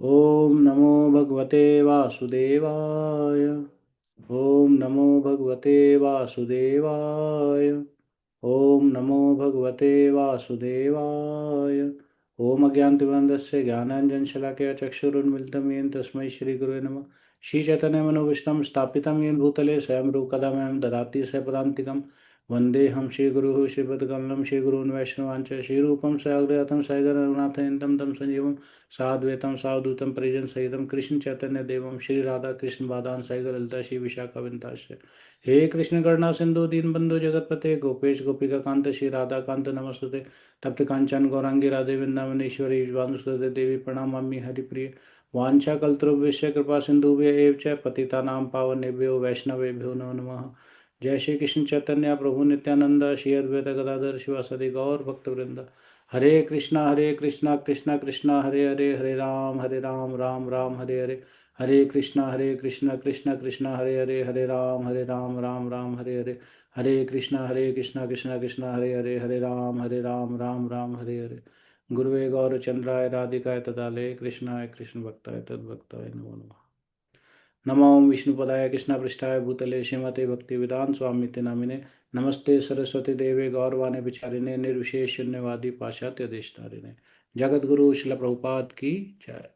ओम नमो भगवते वासुदेवाय। ओम नमो भगवते वासुदेवाय। ओम नमो भगवते वासुदेवाय। ओम अज्ञानतिमिरन्दस्य ज्ञानाञ्जनशलाकया चक्षुरुन्मिलितं येन तस्मै श्रीगुरुवे नमः। श्रीचैतन्यमनोभीष्टं स्थापितं येन भूतले स्वयं रूपकदा मह्यं ददाति स्वपदान्तिकं। वन्देऽहं श्रीगुरुः श्रीपदकमलं श्रीगुरून् वैष्णवांश्च श्रीरूपं साग्रजातं सगररघुनाथान्वितं तं सञ्जीवं साद्वैतं सावधूतं परिजनसहितं कृष्णचैतन्यदेवं श्रीराधाकृष्णपादान् सहितं श्री विशाखाविन्ताश्च। हे कृष्ण करुणा सिंधु दीनबंधु जगतपते गोपेश गोपिकाकांत श्री राधाकांत नमस्तुते। तप्त कांचन गौरांगी राधे वृंदावनेश्वरी वांसुते देवी प्रणमामि हरिप्रिय। वाञ्छाकल्तरुभ्यश्च कृपा सिन्धुभ्य एव च पतितानां पावनेभ्यो वैष्णवेभ्यो नमो नमः। जय श्री कृष्ण चैतन्य प्रभु नित्यानंद श्री अद्वैत गदाधर शिवासदि गौर भक्तवृंद। हरे कृष्णा कृष्णा कृष्णा हरे हरे, हरे राम राम राम हरे हरे। हरे कृष्णा कृष्णा कृष्णा हरे हरे राम राम हरे हरे। हरे कृष्णा कृष्णा कृष्णा हरे राम राम हरे हरे। गुरुवे गौरचंद्राय राधिकाय तदालय कृष्णाय कृष्ण भक्ताय तद्भक्ताय नमो नमः। नमो विष्णुपदाय कृष्णपृष्ठाय भूतले श्रीमते भक्तिवेदांत स्वामिते नामिने। नमस्ते सरस्वती देवे गौरवाणी विचारिणे निर्विशेष शून्यवादी पाश्चात्य देशतारिणे। जगत गुरु शिल प्रभुपाद की जय।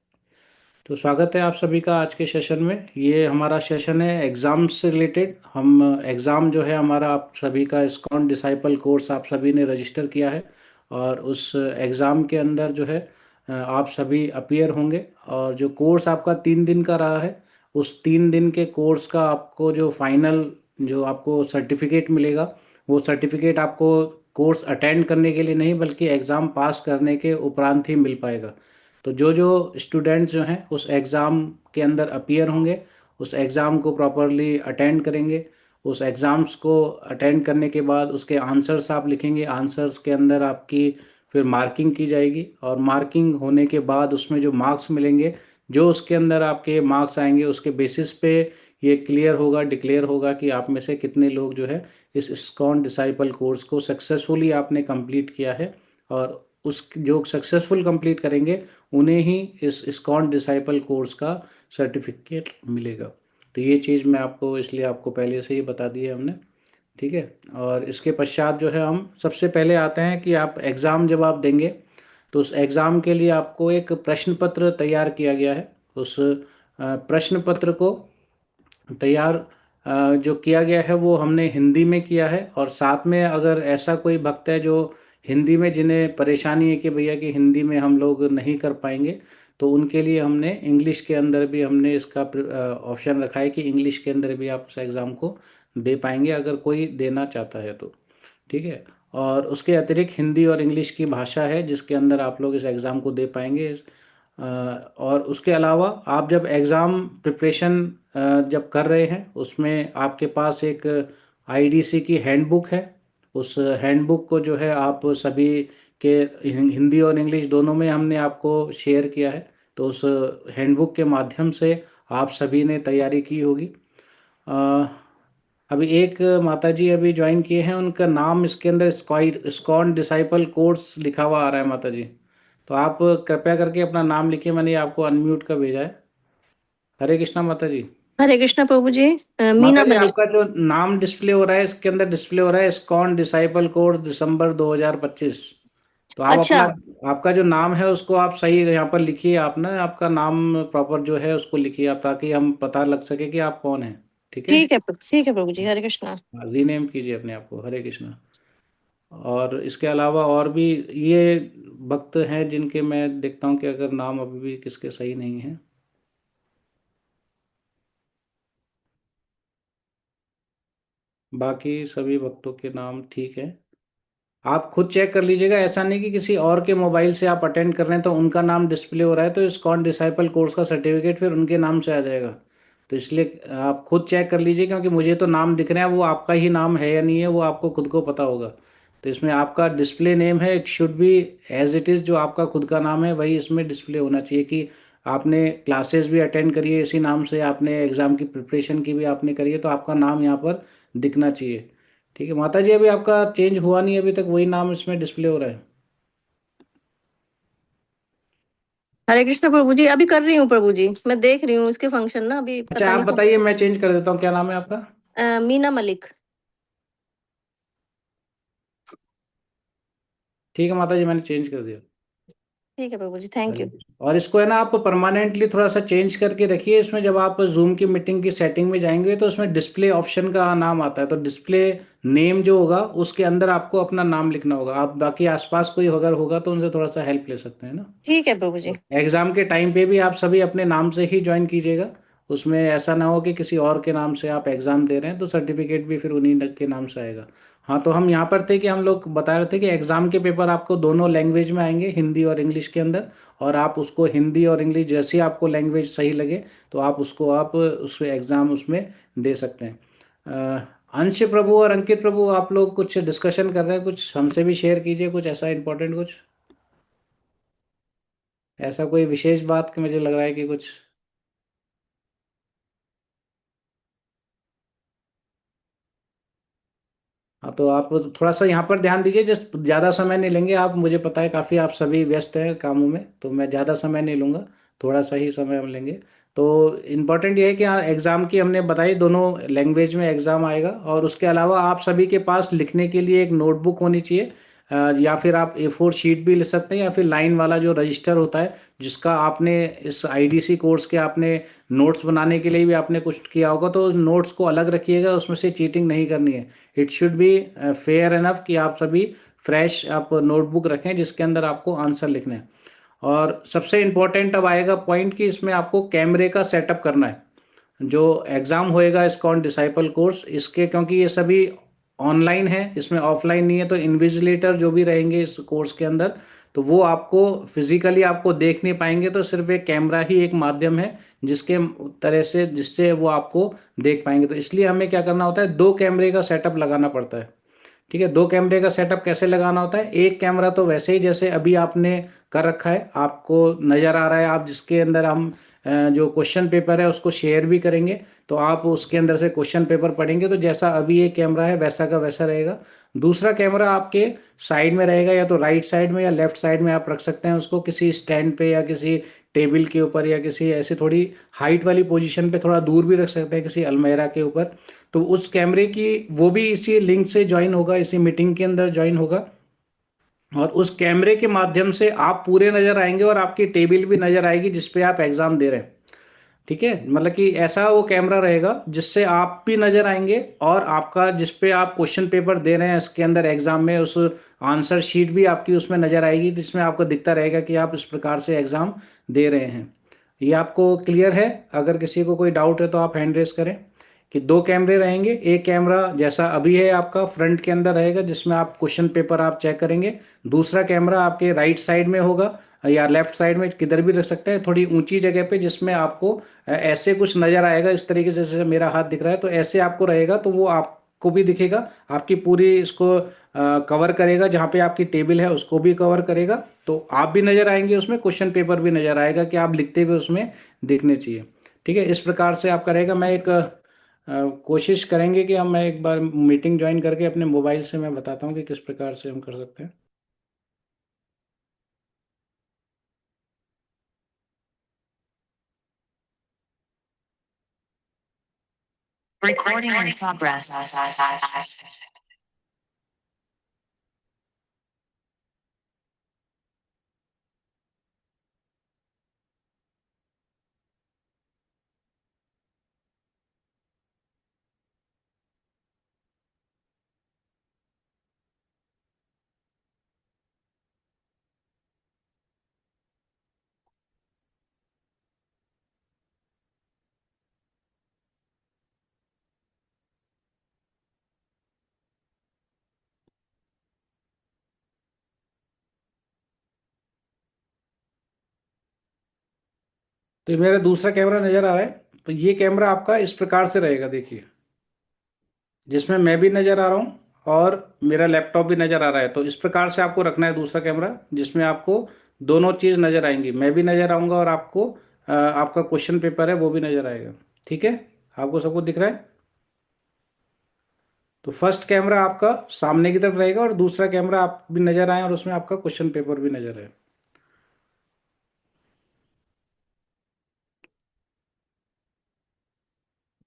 तो स्वागत है आप सभी का आज के सेशन में। ये हमारा सेशन है एग्ज़ाम से रिलेटेड। हम एग्ज़ाम जो है हमारा आप सभी का इस्कॉन डिसाइपल कोर्स आप सभी ने रजिस्टर किया है और उस एग्ज़ाम के अंदर जो है आप सभी अपीयर होंगे। और जो कोर्स आपका 3 दिन का रहा है उस 3 दिन के कोर्स का आपको जो फाइनल जो आपको सर्टिफिकेट मिलेगा वो सर्टिफिकेट आपको कोर्स अटेंड करने के लिए नहीं बल्कि एग्ज़ाम पास करने के उपरांत ही मिल पाएगा। तो जो जो स्टूडेंट्स जो हैं उस एग्ज़ाम के अंदर अपीयर होंगे, उस एग्ज़ाम को प्रॉपरली अटेंड करेंगे, उस एग्ज़ाम्स को अटेंड करने के बाद उसके आंसर्स आप लिखेंगे, आंसर्स के अंदर आपकी फिर मार्किंग की जाएगी और मार्किंग होने के बाद उसमें जो मार्क्स मिलेंगे, जो उसके अंदर आपके मार्क्स आएंगे उसके बेसिस पे ये क्लियर होगा, डिक्लेयर होगा कि आप में से कितने लोग जो है इस इस्कॉन डिसाइपल कोर्स को सक्सेसफुली आपने कंप्लीट किया है। और उस जो सक्सेसफुल कंप्लीट करेंगे उन्हें ही इस इस्कॉन डिसाइपल कोर्स का सर्टिफिकेट मिलेगा। तो ये चीज़ मैं आपको इसलिए आपको पहले से ही बता दी है हमने। ठीक है। और इसके पश्चात जो है हम सबसे पहले आते हैं कि आप एग्ज़ाम जब आप देंगे तो उस एग्ज़ाम के लिए आपको एक प्रश्न पत्र तैयार किया गया है। उस प्रश्न पत्र को तैयार जो किया गया है वो हमने हिंदी में किया है। और साथ में अगर ऐसा कोई भक्त है जो हिंदी में जिन्हें परेशानी है कि भैया कि हिंदी में हम लोग नहीं कर पाएंगे तो उनके लिए हमने इंग्लिश के अंदर भी हमने इसका ऑप्शन रखा है कि इंग्लिश के अंदर भी आप उस एग्ज़ाम को दे पाएंगे अगर कोई देना चाहता है तो। ठीक है। और उसके अतिरिक्त हिंदी और इंग्लिश की भाषा है जिसके अंदर आप लोग इस एग्ज़ाम को दे पाएंगे। और उसके अलावा आप जब एग्ज़ाम प्रिपरेशन जब कर रहे हैं उसमें आपके पास एक आईडीसी की हैंडबुक है। उस हैंडबुक को जो है आप सभी के हिंदी और इंग्लिश दोनों में हमने आपको शेयर किया है। तो उस हैंडबुक के माध्यम से आप सभी ने तैयारी की होगी। अ, अभी एक माताजी अभी ज्वाइन किए हैं, उनका नाम इसके अंदर इस्कॉन डिसाइपल कोर्स लिखा हुआ आ रहा है माताजी। तो आप कृपया करके अपना नाम लिखिए, मैंने आपको अनम्यूट का भेजा है। हरे कृष्णा माताजी। हरे कृष्णा प्रभु जी। मीना माताजी मलिक। आपका जो नाम डिस्प्ले हो रहा है इसके अंदर डिस्प्ले हो रहा है इस्कॉन डिसाइपल कोर्स दिसंबर 2025। तो आप अपना अच्छा। आपका जो नाम है उसको आप सही यहाँ पर लिखिए। आप ना आपका नाम प्रॉपर जो है उसको लिखिए आप ताकि हम पता लग सके कि आप कौन हैं। ठीक है। ठीक है प्रभु जी। हरे कृष्णा। रीनेम कीजिए अपने आप को। हरे कृष्णा। और इसके अलावा और भी ये भक्त हैं जिनके मैं देखता हूँ कि अगर नाम अभी भी किसके सही नहीं है। बाकी सभी भक्तों के नाम ठीक है। आप खुद चेक कर लीजिएगा, ऐसा नहीं कि किसी और के मोबाइल से आप अटेंड कर रहे हैं तो उनका नाम डिस्प्ले हो रहा है तो इस्कॉन डिसाइपल कोर्स का सर्टिफिकेट फिर उनके नाम से आ जाएगा। तो इसलिए आप खुद चेक कर लीजिए क्योंकि मुझे तो नाम दिख रहे हैं, वो आपका ही नाम है या नहीं है वो आपको खुद को पता होगा। तो इसमें आपका डिस्प्ले नेम है, it should be as it is, जो आपका खुद का नाम है वही इसमें डिस्प्ले होना चाहिए कि आपने क्लासेस भी अटेंड करी है इसी नाम से, आपने एग्ज़ाम की प्रिपरेशन की भी आपने करी है तो आपका नाम यहाँ पर दिखना चाहिए। ठीक है माता जी। अभी आपका चेंज हुआ नहीं, अभी तक वही नाम इसमें डिस्प्ले हो रहा है। हरे कृष्ण प्रभु जी, अभी कर रही हूँ प्रभु जी, मैं देख रही हूँ इसके फंक्शन ना, अभी अच्छा, पता आप नहीं कब। बताइए, मैं चेंज कर देता हूँ। क्या नाम है आपका? मीना मलिक। ठीक है माता जी, मैंने चेंज कर दिया। ठीक है प्रभु जी, थैंक हरे यू। कृष्ण। और इसको है ना, आप परमानेंटली थोड़ा सा चेंज करके रखिए। इसमें जब आप जूम की मीटिंग की सेटिंग में जाएंगे तो उसमें डिस्प्ले ऑप्शन का नाम आता है, तो डिस्प्ले नेम जो होगा उसके अंदर आपको अपना नाम लिखना होगा। आप बाकी आसपास कोई अगर होगा तो उनसे थोड़ा सा हेल्प ले सकते हैं ना। ठीक है प्रभु जी। एग्जाम के टाइम पे भी आप सभी अपने नाम से ही ज्वाइन कीजिएगा। उसमें ऐसा ना हो कि किसी और के नाम से आप एग्जाम दे रहे हैं तो सर्टिफिकेट भी फिर उन्हीं के नाम से आएगा। हाँ, तो हम यहाँ पर थे कि हम लोग बता रहे थे कि एग्जाम के पेपर आपको दोनों लैंग्वेज में आएंगे, हिंदी और इंग्लिश के अंदर। और आप उसको हिंदी और इंग्लिश जैसी आपको लैंग्वेज सही लगे तो आप उसको आप उस एग्ज़ाम उसमें दे सकते हैं। अंश प्रभु और अंकित प्रभु, आप लोग कुछ डिस्कशन कर रहे हैं, कुछ हमसे भी शेयर कीजिए, कुछ ऐसा इंपॉर्टेंट, कुछ ऐसा कोई विशेष बात कि मुझे लग रहा है कि कुछ। हाँ, तो आप थोड़ा सा यहाँ पर ध्यान दीजिए, जस्ट ज़्यादा समय नहीं लेंगे आप, मुझे पता है काफ़ी आप सभी व्यस्त हैं कामों में, तो मैं ज़्यादा समय नहीं लूँगा। थोड़ा सा ही समय हम लेंगे। तो इम्पॉर्टेंट ये है कि हाँ, एग्ज़ाम की हमने बताई दोनों लैंग्वेज में एग्ज़ाम आएगा। और उसके अलावा आप सभी के पास लिखने के लिए एक नोटबुक होनी चाहिए। या फिर आप A4 शीट भी ले सकते हैं, या फिर लाइन वाला जो रजिस्टर होता है जिसका आपने इस IDC कोर्स के आपने नोट्स बनाने के लिए भी आपने कुछ किया होगा, तो उस नोट्स को अलग रखिएगा, उसमें से चीटिंग नहीं करनी है। It should be fair enough कि आप सभी फ्रेश आप नोटबुक रखें जिसके अंदर आपको आंसर लिखना है। और सबसे इम्पोर्टेंट अब आएगा पॉइंट कि इसमें आपको कैमरे का सेटअप करना है। जो एग्ज़ाम होएगा इस्कॉन डिसाइपल कोर्स इसके, क्योंकि ये सभी ऑनलाइन है, इसमें ऑफलाइन नहीं है, तो इन्विजिलेटर जो भी रहेंगे इस कोर्स के अंदर, तो वो आपको फिजिकली आपको देख नहीं पाएंगे, तो सिर्फ एक कैमरा ही एक माध्यम है जिसके तरह से जिससे वो आपको देख पाएंगे। तो इसलिए हमें क्या करना होता है, दो कैमरे का सेटअप लगाना पड़ता है। ठीक है, दो कैमरे का सेटअप कैसे लगाना होता है, एक कैमरा तो वैसे ही जैसे अभी आपने कर रखा है, आपको नज़र आ रहा है, आप जिसके अंदर हम जो क्वेश्चन पेपर है उसको शेयर भी करेंगे, तो आप उसके अंदर से क्वेश्चन पेपर पढ़ेंगे, तो जैसा अभी ये कैमरा है वैसा का वैसा रहेगा। दूसरा कैमरा आपके साइड में रहेगा, या तो राइट साइड में या लेफ्ट साइड में आप रख सकते हैं उसको, किसी स्टैंड पे या किसी टेबल के ऊपर, या किसी ऐसे थोड़ी हाइट वाली पोजीशन पे थोड़ा दूर भी रख सकते हैं, किसी अलमीरा के ऊपर। तो उस कैमरे की वो भी इसी लिंक से ज्वाइन होगा, इसी मीटिंग के अंदर ज्वाइन होगा। और उस कैमरे के माध्यम से आप पूरे नजर आएंगे और आपकी टेबल भी नजर आएगी जिस पे आप एग्जाम दे रहे हैं। ठीक है, मतलब कि ऐसा वो कैमरा रहेगा जिससे आप भी नजर आएंगे, और आपका जिस पे आप क्वेश्चन पेपर दे रहे हैं इसके अंदर एग्जाम में, उस आंसर शीट भी आपकी उसमें नजर आएगी, जिसमें आपको दिखता रहेगा कि आप इस प्रकार से एग्जाम दे रहे हैं। ये आपको क्लियर है? अगर किसी को कोई डाउट है तो आप हैंड रेस करें। कि दो कैमरे रहेंगे, एक कैमरा जैसा अभी है आपका फ्रंट के अंदर रहेगा जिसमें आप क्वेश्चन पेपर आप चेक करेंगे। दूसरा कैमरा आपके राइट साइड में होगा, या लेफ्ट साइड में, किधर भी रख सकते हैं, थोड़ी ऊंची जगह पे, जिसमें आपको ऐसे कुछ नजर आएगा इस तरीके से, जैसे मेरा हाथ दिख रहा है तो ऐसे आपको रहेगा, तो वो आपको भी दिखेगा, आपकी पूरी इसको कवर करेगा, जहाँ पे आपकी टेबल है उसको भी कवर करेगा। तो आप भी नजर आएंगे उसमें, क्वेश्चन पेपर भी नजर आएगा कि आप लिखते हुए उसमें दिखने चाहिए। ठीक है, इस प्रकार से आप करेगा। मैं एक कोशिश करेंगे कि हम मैं एक बार मीटिंग ज्वाइन करके अपने मोबाइल से मैं बताता हूँ कि किस प्रकार से हम कर सकते हैं। Recording in progress. तो ये मेरा दूसरा कैमरा नज़र आ रहा है। तो ये कैमरा आपका इस प्रकार से रहेगा, देखिए, जिसमें मैं भी नज़र आ रहा हूँ और मेरा लैपटॉप भी नज़र आ रहा है। तो इस प्रकार से आपको रखना है दूसरा कैमरा, जिसमें आपको दोनों चीज़ नज़र आएंगी, मैं भी नज़र आऊँगा और आपको आपका क्वेश्चन पेपर है वो भी नज़र आएगा। ठीक है, आपको सब कुछ दिख रहा है? तो फर्स्ट कैमरा आपका सामने की तरफ रहेगा, और दूसरा कैमरा आप भी नज़र आए और उसमें आपका क्वेश्चन पेपर भी नज़र आए।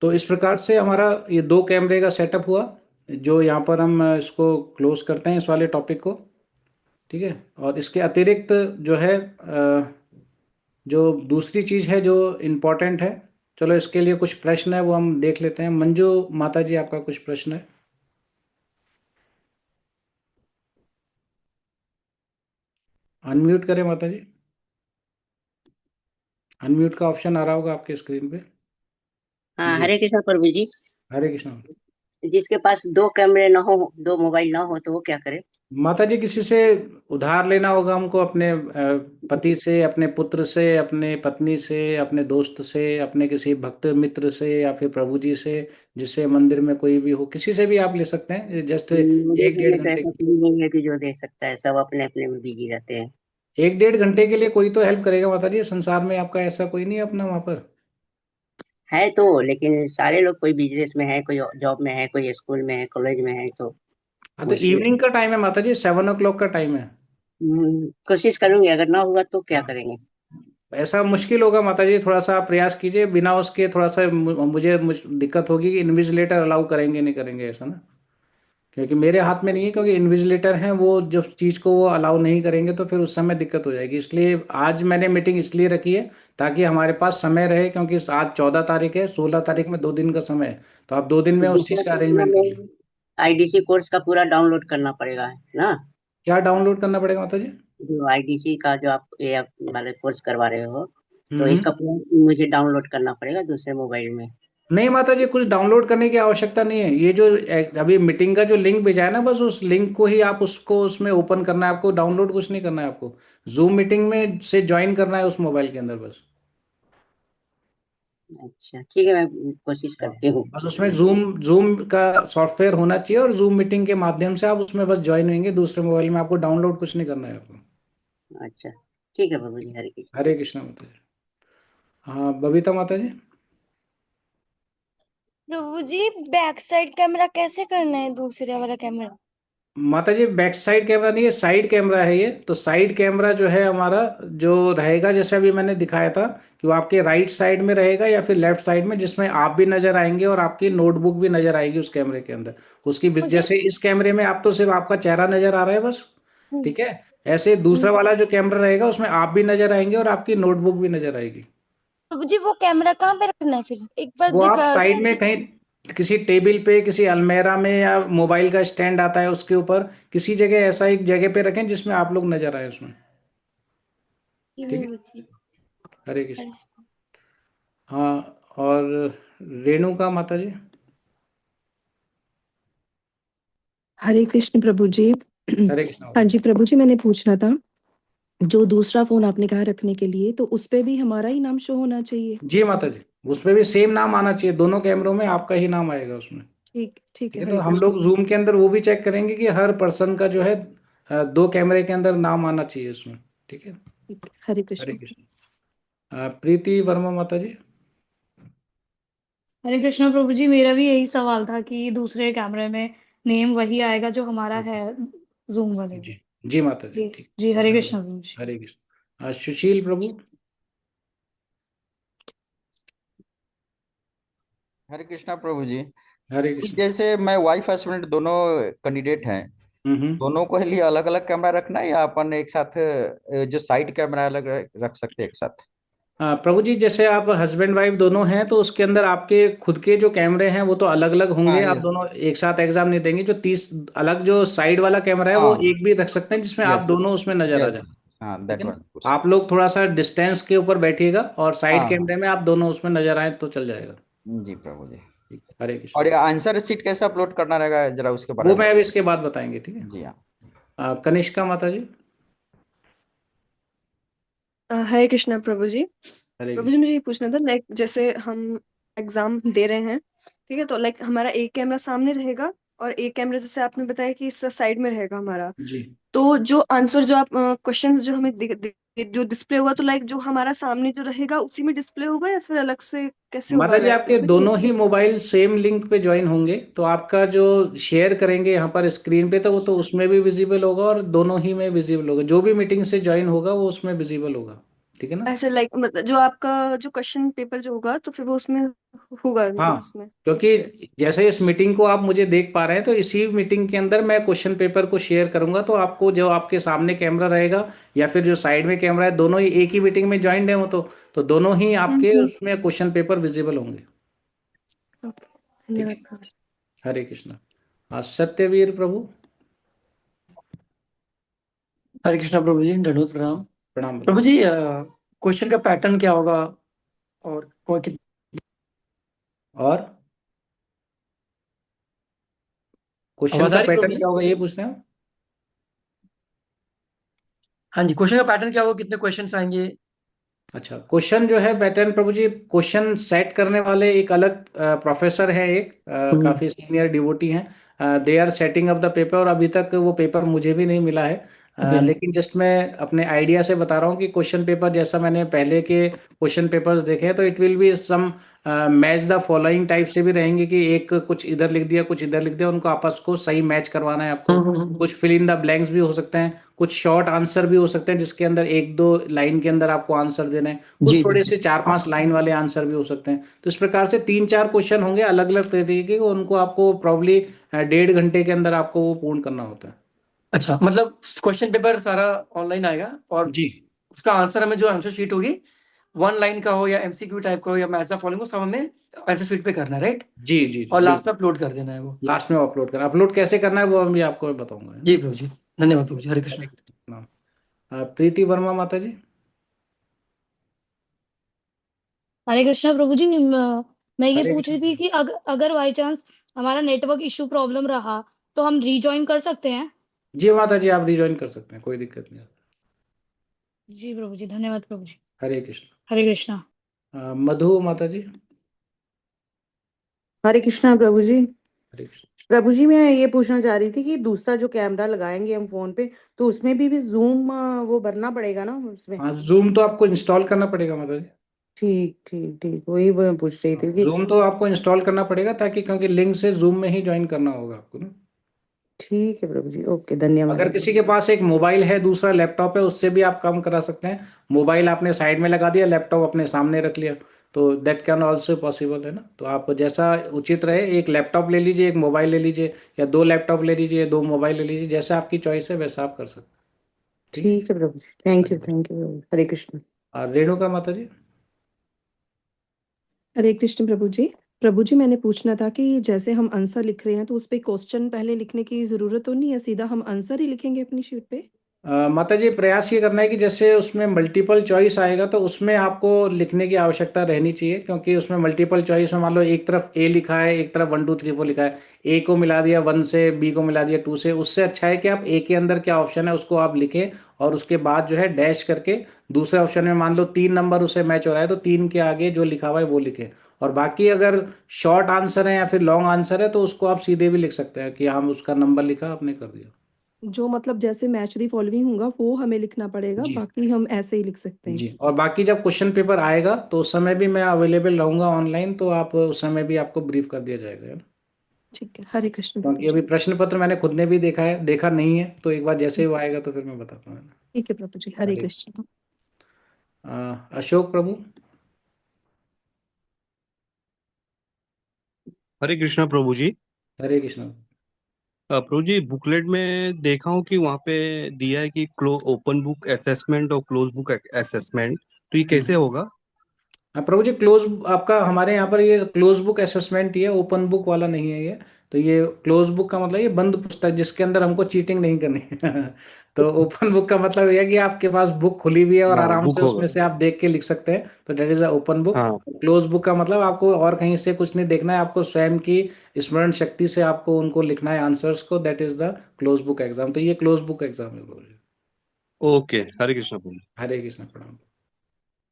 तो इस प्रकार से हमारा ये 2 कैमरे का सेटअप हुआ, जो यहाँ पर हम इसको क्लोज करते हैं इस वाले टॉपिक को। ठीक है। और इसके अतिरिक्त जो है जो दूसरी चीज़ है जो इम्पोर्टेंट है, चलो इसके लिए कुछ प्रश्न है वो हम देख लेते हैं। मंजू माता जी, आपका कुछ प्रश्न है? अनम्यूट करें माता जी। अनम्यूट का ऑप्शन आ रहा होगा आपके स्क्रीन पे। हाँ, जी। हरे कृष्ण प्रभु जी। हरे कृष्ण। जिसके पास दो कैमरे ना हो, दो मोबाइल ना हो, तो वो क्या करे? माता जी, किसी से उधार लेना होगा हमको, अपने पति से, अपने पुत्र से, अपने पत्नी से, अपने दोस्त से, अपने किसी भक्त मित्र से, या फिर प्रभु जी से, जिससे मंदिर में कोई भी हो, किसी से भी आप ले सकते हैं, जस्ट मुझे एक घर डेढ़ में तो घंटे ऐसा के कोई नहीं है कि जो दे सकता है, सब अपने अपने में बिजी रहते हैं। लिए। एक डेढ़ घंटे के लिए कोई तो हेल्प करेगा माता जी, संसार में आपका ऐसा कोई नहीं है अपना वहां पर? है तो, लेकिन सारे लोग, कोई बिजनेस में है, कोई जॉब में है, कोई स्कूल में है, कॉलेज में है, तो हाँ, तो मुश्किल है। इवनिंग का टाइम है माता जी, 7 o'clock का टाइम है। कोशिश करूंगी, अगर ना हुआ तो क्या हाँ, करेंगे? ऐसा मुश्किल होगा माता जी, थोड़ा सा आप प्रयास कीजिए, बिना उसके थोड़ा सा मुझे दिक्कत होगी कि इन्विजिलेटर अलाउ करेंगे नहीं करेंगे, ऐसा ना। क्योंकि मेरे हाथ में नहीं है, क्योंकि इन्विजिलेटर हैं, वो जब चीज़ को वो अलाउ नहीं करेंगे तो फिर उस समय दिक्कत हो जाएगी। इसलिए आज मैंने मीटिंग इसलिए रखी है ताकि हमारे पास समय रहे, क्योंकि आज 14 तारीख है, 16 तारीख में 2 दिन का समय है, तो आप 2 दिन तो में उस दूसरा चीज़ का सूचना अरेंजमेंट कर लीजिए। में आईडीसी कोर्स का पूरा डाउनलोड करना पड़ेगा, है ना? क्या डाउनलोड करना पड़ेगा माता जी? जो आईडीसी का जो आप ये आप वाले कोर्स करवा रहे हो, तो हम्म। इसका पूरा मुझे डाउनलोड करना पड़ेगा दूसरे मोबाइल में। नहीं माता जी, कुछ डाउनलोड करने की आवश्यकता नहीं है। ये जो अभी मीटिंग का जो लिंक भेजा है ना, बस उस लिंक को ही आप उसको उसमें ओपन करना है आपको, डाउनलोड कुछ नहीं करना है आपको। जूम मीटिंग में से ज्वाइन करना है उस मोबाइल के अंदर बस। अच्छा, ठीक है, मैं कोशिश हाँ, करती हूँ। बस उसमें जूम जूम का सॉफ्टवेयर होना चाहिए, और जूम मीटिंग के माध्यम से आप उसमें बस ज्वाइन होंगे दूसरे मोबाइल में, आपको डाउनलोड कुछ नहीं करना है आपको। अच्छा, ठीक है प्रभु जी, हरे कृष्ण। हरे कृष्णा माता जी। हाँ, बबीता माता जी। प्रभु जी, बैक साइड कैमरा कैसे करना है, दूसरे वाला कैमरा? माता जी, बैक साइड कैमरा नहीं है, साइड कैमरा है ये। तो साइड कैमरा जो है हमारा, जो रहेगा जैसे अभी मैंने दिखाया था, कि वो आपके राइट साइड में रहेगा या फिर लेफ्ट साइड में, जिसमें आप भी नजर आएंगे और आपकी नोटबुक भी नजर आएगी उस कैमरे के अंदर। उसकी मुझे जैसे इस कैमरे में आप तो सिर्फ आपका चेहरा नजर आ रहा है बस। हम्म, ठीक है। ऐसे हम्म। दूसरा वाला जो कैमरा रहेगा उसमें आप भी नजर आएंगे और आपकी नोटबुक भी नजर आएगी। प्रभु जी, वो कैमरा कहाँ पे रखना है फिर, एक बार वो आप दिखा साइड में कैसे? कहीं, किसी टेबल पे, किसी अलमेरा में, या मोबाइल का स्टैंड आता है उसके ऊपर, किसी जगह ऐसा एक जगह पे रखें जिसमें आप लोग नजर आए उसमें। ठीक है। प्रभु जी। हरे कृष्ण। हाँ। और रेणुका माता जी। हरे कृष्ण प्रभु जी। हरे कृष्ण हाँ माता जी प्रभु जी, मैंने पूछना था, जो दूसरा फोन आपने कहा रखने के लिए, तो उस पे भी हमारा ही नाम शो होना चाहिए? जी। माता जी, उसमें भी सेम नाम आना चाहिए, दोनों कैमरों में आपका ही नाम आएगा उसमें। ठीक ठीक ठीक है, है। तो हरे हम कृष्ण। लोग जूम के अंदर वो भी चेक करेंगे कि हर पर्सन का जो है 2 कैमरे के अंदर नाम आना चाहिए उसमें। ठीक है। ठीक, हरे हरे कृष्ण। कृष्ण। प्रीति वर्मा माता जी। हरे कृष्णा प्रभु जी, मेरा भी यही सवाल था कि दूसरे कैमरे में नेम वही आएगा जो हमारा है जूम वाले में। जी। जी माता जी, जी ठीक। जी, हरे कृष्णा प्रभु जी। हरे कृष्ण। सुशील प्रभु। हरे कृष्णा प्रभु जी। हरे कृष्ण। जैसे मैं वाइफ हस्बैंड दोनों कैंडिडेट हैं, हम्म। दोनों को लिए अलग अलग कैमरा रखना है या अपन एक साथ जो साइड कैमरा अलग रख सकते हैं एक साथ? प्रभु जी, जैसे आप हस्बैंड वाइफ दोनों हैं तो उसके अंदर आपके खुद के जो कैमरे हैं वो तो अलग अलग होंगे, हाँ, आप यस। दोनों एक साथ एग्जाम नहीं देंगे। जो 30 अलग जो साइड वाला कैमरा है वो हाँ, एक भी रख सकते हैं, जिसमें आप यस दोनों उसमें नजर आ यस। जाए। हाँ, ठीक दैट है ना। वाला। आप लोग थोड़ा सा डिस्टेंस के ऊपर बैठिएगा और साइड हाँ हाँ। कैमरे में आप दोनों उसमें नजर आए तो चल जाएगा। जी प्रभु जी। ठीक। हरे कृष्ण। और ये आंसर शीट कैसे अपलोड करना रहेगा, जरा उसके बारे वो में मैं अब बताइए। इसके बाद बताएंगे। ठीक है। जी हाँ। कनिष्का माता जी। हरे कृष्णा प्रभु जी। हरे प्रभु जी, कृष्ण। मुझे ये पूछना था, लाइक जैसे हम एग्जाम दे रहे हैं, ठीक है, तो लाइक हमारा एक कैमरा सामने रहेगा और एक कैमरा, जैसे आपने बताया कि इस साइड में रहेगा हमारा, जी। तो जो आंसर, जो आप क्वेश्चंस जो हमें जो डिस्प्ले होगा, तो लाइक जो हमारा सामने जो रहेगा उसी में डिस्प्ले होगा या फिर अलग से कैसे माता होगा, जी, लाइक आपके उसमें दोनों ही मोबाइल सेम लिंक पे ज्वाइन होंगे, तो आपका जो शेयर करेंगे यहाँ पर स्क्रीन पे, तो वो तो उसमें भी विजिबल होगा और दोनों ही में विजिबल होगा। जो भी मीटिंग से ज्वाइन होगा वो उसमें विजिबल होगा। ठीक है ना। ऐसे लाइक मतलब जो आपका जो क्वेश्चन पेपर जो होगा तो फिर वो उसमें होगा हाँ, उसमें क्योंकि डिस्प्ले। जैसे इस मीटिंग को आप मुझे देख पा रहे हैं, तो इसी मीटिंग के अंदर मैं क्वेश्चन पेपर को शेयर करूंगा, तो आपको जो आपके सामने कैमरा रहेगा या फिर जो साइड में कैमरा है, दोनों ही एक ही मीटिंग में ज्वाइंट है वो, तो दोनों ही आपके हम्म। उसमें क्वेश्चन पेपर विजिबल होंगे। ओके, ठीक है। धन्यवाद प्रभु जी। हरे कृष्णा। सत्यवीर प्रभु। हरे कृष्णा प्रभु जी, दंडवत प्रणाम। प्रणाम प्रभु बताइए। जी, क्वेश्चन का पैटर्न क्या होगा और और क्वेश्चन आवाज आ का रही प्रभु पैटर्न जी? क्या होगा ये पूछ रहे हैं आप? हाँ जी, क्वेश्चन का पैटर्न क्या होगा, कितने क्वेश्चंस आएंगे? अच्छा, क्वेश्चन जो है पैटर्न प्रभु जी, क्वेश्चन सेट करने वाले एक अलग प्रोफेसर है, एक हम्म। काफी सीनियर डिवोटी हैं, they are setting up the paper, और अभी तक वो पेपर मुझे भी नहीं मिला है। ओके। लेकिन जस्ट मैं अपने आइडिया से बता रहा हूँ कि क्वेश्चन पेपर जैसा मैंने पहले के क्वेश्चन पेपर्स देखे हैं, तो it will be some match the following type से भी रहेंगे, कि एक कुछ इधर लिख दिया कुछ इधर लिख दिया, उनको आपस को सही मैच करवाना है आपको। कुछ फिल इन द ब्लैंक्स भी हो सकते हैं, कुछ शॉर्ट आंसर भी हो सकते हैं जिसके अंदर एक दो लाइन के अंदर आपको आंसर देना है, जी कुछ जी थोड़े जी। से 4-5 लाइन वाले आंसर भी हो सकते हैं। तो इस प्रकार से 3-4 क्वेश्चन होंगे अलग अलग तरीके के, उनको आपको प्रॉब्ली 1.5 घंटे के अंदर आपको वो पूर्ण करना होता है। अच्छा, मतलब क्वेश्चन पेपर सारा ऑनलाइन आएगा और जी उसका आंसर हमें जो आंसर शीट होगी, वन लाइन का हो या एमसीक्यू टाइप का हो या मैच द फॉलोइंग हो, सब हमें आंसर शीट पे करना है, राइट? जी जी जी और लास्ट बिल्कुल। में अपलोड कर देना है वो। लास्ट में अपलोड करना, अपलोड कैसे करना है वो हम भी आपको बताऊंगा, है जी ना। प्रभु जी, धन्यवाद प्रभु जी, हरे कृष्ण। हरे कृष्ण। प्रीति वर्मा माता जी। हरे कृष्णा प्रभु जी। मैं ये हरे पूछ रही थी कृष्ण। कि अगर बाई चांस हमारा नेटवर्क इशू प्रॉब्लम रहा तो हम रीजॉइन कर सकते हैं? जी माता जी, आप रिज्वाइन कर सकते हैं, कोई दिक्कत नहीं है। जी प्रभु जी, धन्यवाद प्रभु जी। हरे कृष्ण। हरे कृष्णा। मधु माता जी। हरे कृष्णा प्रभु जी। हरे कृष्ण। प्रभु जी, मैं ये पूछना चाह रही थी कि दूसरा जो कैमरा लगाएंगे हम फोन पे, तो उसमें भी जूम वो भरना पड़ेगा ना उसमें? हाँ, जूम तो आपको इंस्टॉल करना पड़ेगा माता जी। ठीक ठीक ठीक, वही मैं पूछ रही थी कि जूम तो आपको इंस्टॉल करना पड़ेगा, ताकि क्योंकि लिंक से जूम में ही ज्वाइन करना होगा आपको ना। ठीक है प्रभु जी, ओके, धन्यवाद। अगर किसी के पास एक मोबाइल है, दूसरा लैपटॉप है, उससे भी आप काम करा सकते हैं। मोबाइल आपने साइड में लगा दिया, लैपटॉप अपने सामने रख लिया, तो दैट कैन ऑल्सो पॉसिबल, है ना। तो आप जैसा उचित रहे, एक लैपटॉप ले लीजिए, एक मोबाइल ले लीजिए, या 2 लैपटॉप ले लीजिए, 2 मोबाइल ले लीजिए, जैसा आपकी चॉइस है वैसा आप कर सकते हैं। ठीक है। ठीक है प्रभु जी, थैंक यू प्रभु। हरे कृष्ण। और रेणुका माता जी। हरे कृष्ण प्रभु जी। प्रभु जी, मैंने पूछना था कि जैसे हम आंसर लिख रहे हैं तो उस पे क्वेश्चन पहले लिखने की जरूरत तो नहीं है, सीधा हम आंसर ही लिखेंगे अपनी शीट पे? माता जी, प्रयास ये करना है कि जैसे उसमें मल्टीपल चॉइस आएगा, तो उसमें आपको लिखने की आवश्यकता रहनी चाहिए, क्योंकि उसमें मल्टीपल चॉइस में मान लो एक तरफ ए लिखा है, एक तरफ 1 2 3 4 लिखा है, ए को मिला दिया 1 से, बी को मिला दिया 2 से, उससे अच्छा है कि आप ए के अंदर क्या ऑप्शन है उसको आप लिखें, और उसके बाद जो है डैश करके दूसरे ऑप्शन में मान लो 3 नंबर उसे मैच हो रहा है, तो 3 के आगे जो लिखा हुआ है वो लिखें। और बाकी अगर शॉर्ट आंसर है या फिर लॉन्ग आंसर है, तो उसको आप सीधे भी लिख सकते हैं कि हम उसका नंबर लिखा आपने कर दिया। जो मतलब जैसे मैच दी फॉलोइंग होगा वो हमें लिखना पड़ेगा, जी बाकी हम ऐसे ही लिख सकते हैं। जी। और बाकी जब क्वेश्चन पेपर आएगा, तो उस समय भी मैं अवेलेबल रहूंगा ऑनलाइन, तो आप उस समय भी आपको ब्रीफ कर दिया जाएगा, है ना। ठीक है, हरे कृष्ण प्रभु क्योंकि जी। अभी प्रश्न पत्र मैंने खुद ने भी देखा नहीं है, तो एक बार जैसे ही वो आएगा तो फिर मैं बताता हूँ, है ना। ठीक है प्रभु जी, हरे हरे। कृष्ण। अशोक प्रभु। हरे कृष्णा प्रभु जी। हरे कृष्ण। प्रभु जी, बुकलेट में देखा हूँ कि वहाँ पे दिया है कि ओपन बुक असेसमेंट और क्लोज बुक असेसमेंट, तो ये कैसे होगा? हाँ प्रभु जी, क्लोज आपका हमारे यहाँ पर ये क्लोज बुक असेसमेंट ही है, ओपन बुक वाला नहीं है ये। तो ये क्लोज बुक का मतलब ये बंद पुस्तक, जिसके अंदर हमको चीटिंग नहीं करनी है। तो ओपन बुक का मतलब ये है कि आपके पास बुक खुली हुई है और हाँ, आराम बुक से होगा। उसमें से आप देख के लिख सकते हैं, तो that is a open book. हाँ। क्लोज बुक का मतलब आपको और कहीं से कुछ नहीं देखना है, आपको स्वयं की स्मरण शक्ति से आपको उनको लिखना है आंसर्स को, that is the close book exam. तो ये क्लोज बुक एग्जाम है प्रभु जी। ओके, हरे कृष्णा प्रभु जी। हरे कृष्ण, प्रणाम।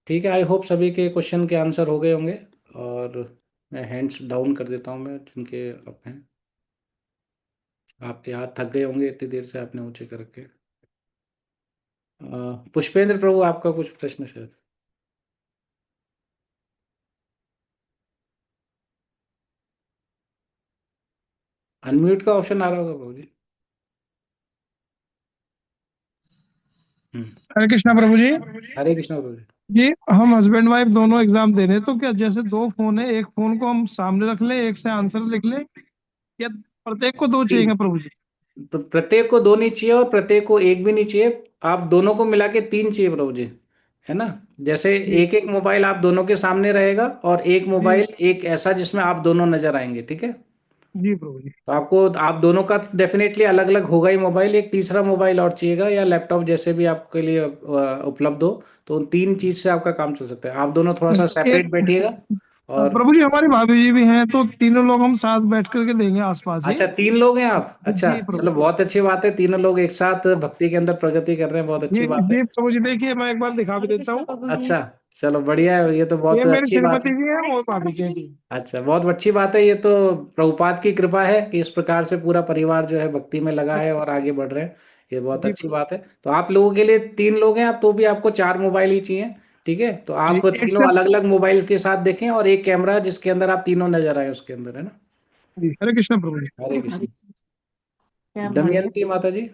ठीक है, आई होप सभी के क्वेश्चन के आंसर हो गए होंगे। और मैं हैंड्स डाउन कर देता हूँ, मैं जिनके अब हैं। आपके हाथ थक गए होंगे इतनी देर से आपने ऊंचे कर रखे। पुष्पेंद्र प्रभु, आपका कुछ प्रश्न शायद। अनम्यूट का ऑप्शन आ रहा होगा प्रभु जी। हम्म। हरे कृष्णा प्रभु जी। हरे कृष्ण प्रभु जी। जी, हम हस्बैंड वाइफ दोनों एग्जाम दे रहे हैं, तो क्या जैसे दो फोन है, एक फोन को हम सामने रख लें, एक से आंसर लिख लें, या प्रत्येक को दो चाहिए प्रभु जी? प्रत्येक को दो नहीं चाहिए और प्रत्येक को एक भी नहीं चाहिए, आप दोनों को मिला के तीन चाहिए प्रभु जी, है ना। जैसे जी एक एक मोबाइल आप दोनों के सामने रहेगा और एक जी मोबाइल एक ऐसा जिसमें आप दोनों नजर आएंगे, ठीक है। जी प्रभु जी। तो आपको आप दोनों का डेफिनेटली अलग अलग होगा ही मोबाइल, एक तीसरा मोबाइल और चाहिएगा या लैपटॉप जैसे भी आपके लिए उपलब्ध हो। तो उन तीन चीज से आपका काम चल सकता है, आप दोनों थोड़ा सा एक सेपरेट बैठिएगा। और प्रभु जी, हमारी भाभी जी भी हैं, तो तीनों लोग हम साथ बैठ करके देंगे आसपास ही। अच्छा, तीन लोग हैं आप, अच्छा जी प्रभु चलो जी। बहुत अच्छी बात है, तीनों लोग एक साथ भक्ति के अंदर प्रगति कर रहे हैं, बहुत अच्छी जी बात है। जी प्रभु जी, देखिए मैं एक बार दिखा भी देता हूँ। अच्छा, चलो बढ़िया है, ये तो बहुत ये मेरी अच्छी बात श्रीमती है। जी है और भाभी जी हैं जी। अच्छा, बहुत अच्छी बात है, ये तो प्रभुपाद की कृपा है कि इस प्रकार से पूरा परिवार जो है भक्ति में लगा है और आगे बढ़ रहे हैं, ये बहुत जी अच्छी बात है। तो आप लोगों के लिए तीन लोग हैं आप, तो भी आपको चार मोबाइल ही चाहिए, ठीक है। तो जी, आप एक तीनों से। अलग अलग मोबाइल के साथ देखें और एक कैमरा जिसके अंदर आप तीनों नजर आए उसके अंदर, है ना। जी, हरे कृष्ण प्रभु जी। हरे कृष्ण। दमयंती माता जी।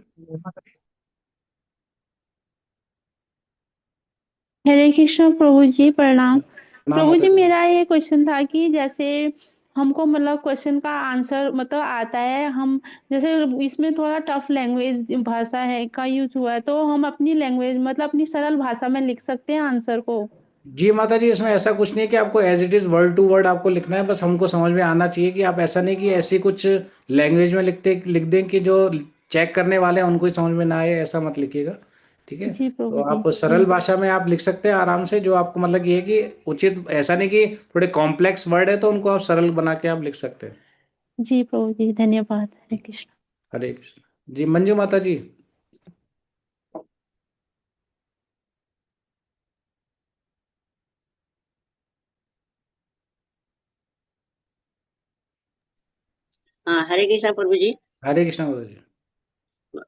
हरे कृष्ण प्रभु जी, प्रणाम। नाम प्रभु माता जी, जी। मेरा ये क्वेश्चन था कि जैसे हमको मतलब क्वेश्चन का आंसर मतलब आता है, हम जैसे इसमें थोड़ा टफ लैंग्वेज भाषा है का यूज हुआ है, तो हम अपनी लैंग्वेज मतलब अपनी सरल भाषा में लिख सकते हैं आंसर को? जी माता जी, इसमें ऐसा कुछ नहीं है कि आपको as it is word to word आपको लिखना है, बस हमको समझ में आना चाहिए कि आप ऐसा नहीं कि ऐसी कुछ लैंग्वेज में लिख दें कि जो चेक करने वाले हैं उनको ही समझ में ना आए, ऐसा मत लिखिएगा, ठीक है। जी तो प्रभु जी। आप सरल भाषा में आप लिख सकते हैं आराम से, जो आपको मतलब ये है कि उचित, ऐसा नहीं कि थोड़े कॉम्प्लेक्स वर्ड है तो उनको आप सरल बना के आप लिख सकते हैं। जी प्रभु जी, धन्यवाद। हरे कृष्ण। हरे कृष्ण। जी मंजू माता जी। हाँ, हरे कृष्णा प्रभु जी। हरे कृष्ण माता जी।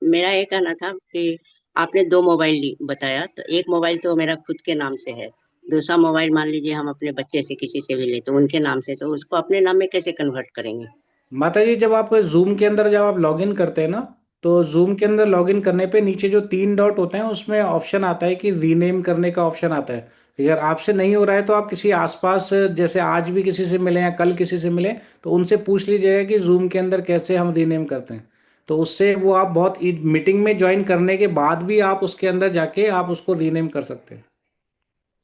मेरा ये कहना था कि आपने दो मोबाइल बताया, तो एक मोबाइल तो मेरा खुद के नाम से है, दूसरा मोबाइल मान लीजिए हम अपने बच्चे से किसी से भी ले तो उनके नाम से, तो उसको अपने नाम में कैसे कन्वर्ट करेंगे? माता जी, जब आप जूम के अंदर जब आप लॉगिन करते हैं ना, तो जूम के अंदर लॉगिन करने पे नीचे जो तीन डॉट होते हैं उसमें ऑप्शन आता है कि रीनेम करने का ऑप्शन आता है। अगर आपसे नहीं हो रहा है तो आप किसी आसपास, जैसे आज भी किसी से मिले या कल किसी से मिले, तो उनसे पूछ लीजिएगा कि जूम के अंदर कैसे हम रीनेम करते हैं। तो उससे वो आप बहुत मीटिंग में ज्वाइन करने के बाद भी आप उसके अंदर जाके आप उसको रीनेम कर सकते हैं।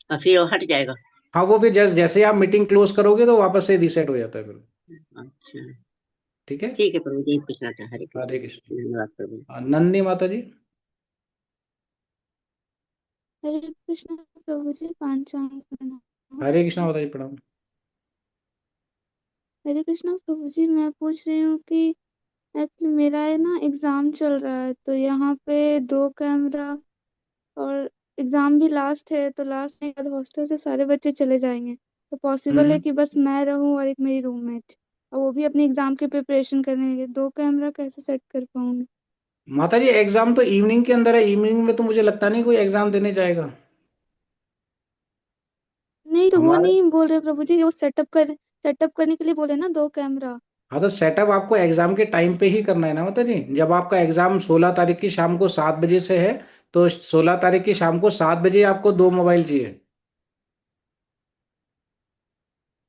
और फिर वो हट जाएगा? हाँ, वो फिर जैसे जैसे आप मीटिंग क्लोज करोगे तो वापस से रीसेट हो जाता है फिर, अच्छा, ठीक है। ठीक है प्रभु जी, पूछना था। हरे हरे कृष्ण, कृष्ण। धन्यवाद प्रभु। नंदी माता जी। हरे कृष्ण प्रभु जी, पांचांग प्रणाम। हरे कृष्ण माता जी, प्रणाम। हरे कृष्ण प्रभु जी, मैं पूछ रही हूँ कि एक्चुअली मेरा है ना एग्जाम चल रहा है, तो यहाँ पे दो कैमरा, और एग्जाम भी लास्ट है, तो लास्ट में बाद हॉस्टल से सारे बच्चे चले जाएंगे, तो पॉसिबल है हम्म। कि बस मैं रहूं और एक मेरी रूममेट, और वो भी अपनी एग्जाम की प्रिपरेशन करने लगे, दो कैमरा कैसे सेट कर पाऊंगी? माता जी, एग्जाम तो इवनिंग के अंदर है, इवनिंग में तो मुझे लगता नहीं कोई एग्जाम देने जाएगा नहीं, तो वो हमारे। नहीं बोल रहे प्रभु जी, वो सेटअप करने के लिए बोले ना दो कैमरा। हाँ, तो सेटअप आपको एग्जाम के टाइम पे ही करना है ना माता जी, जब आपका एग्जाम 16 तारीख की शाम को 7 बजे से है, तो 16 तारीख की शाम को 7 बजे आपको दो मोबाइल चाहिए।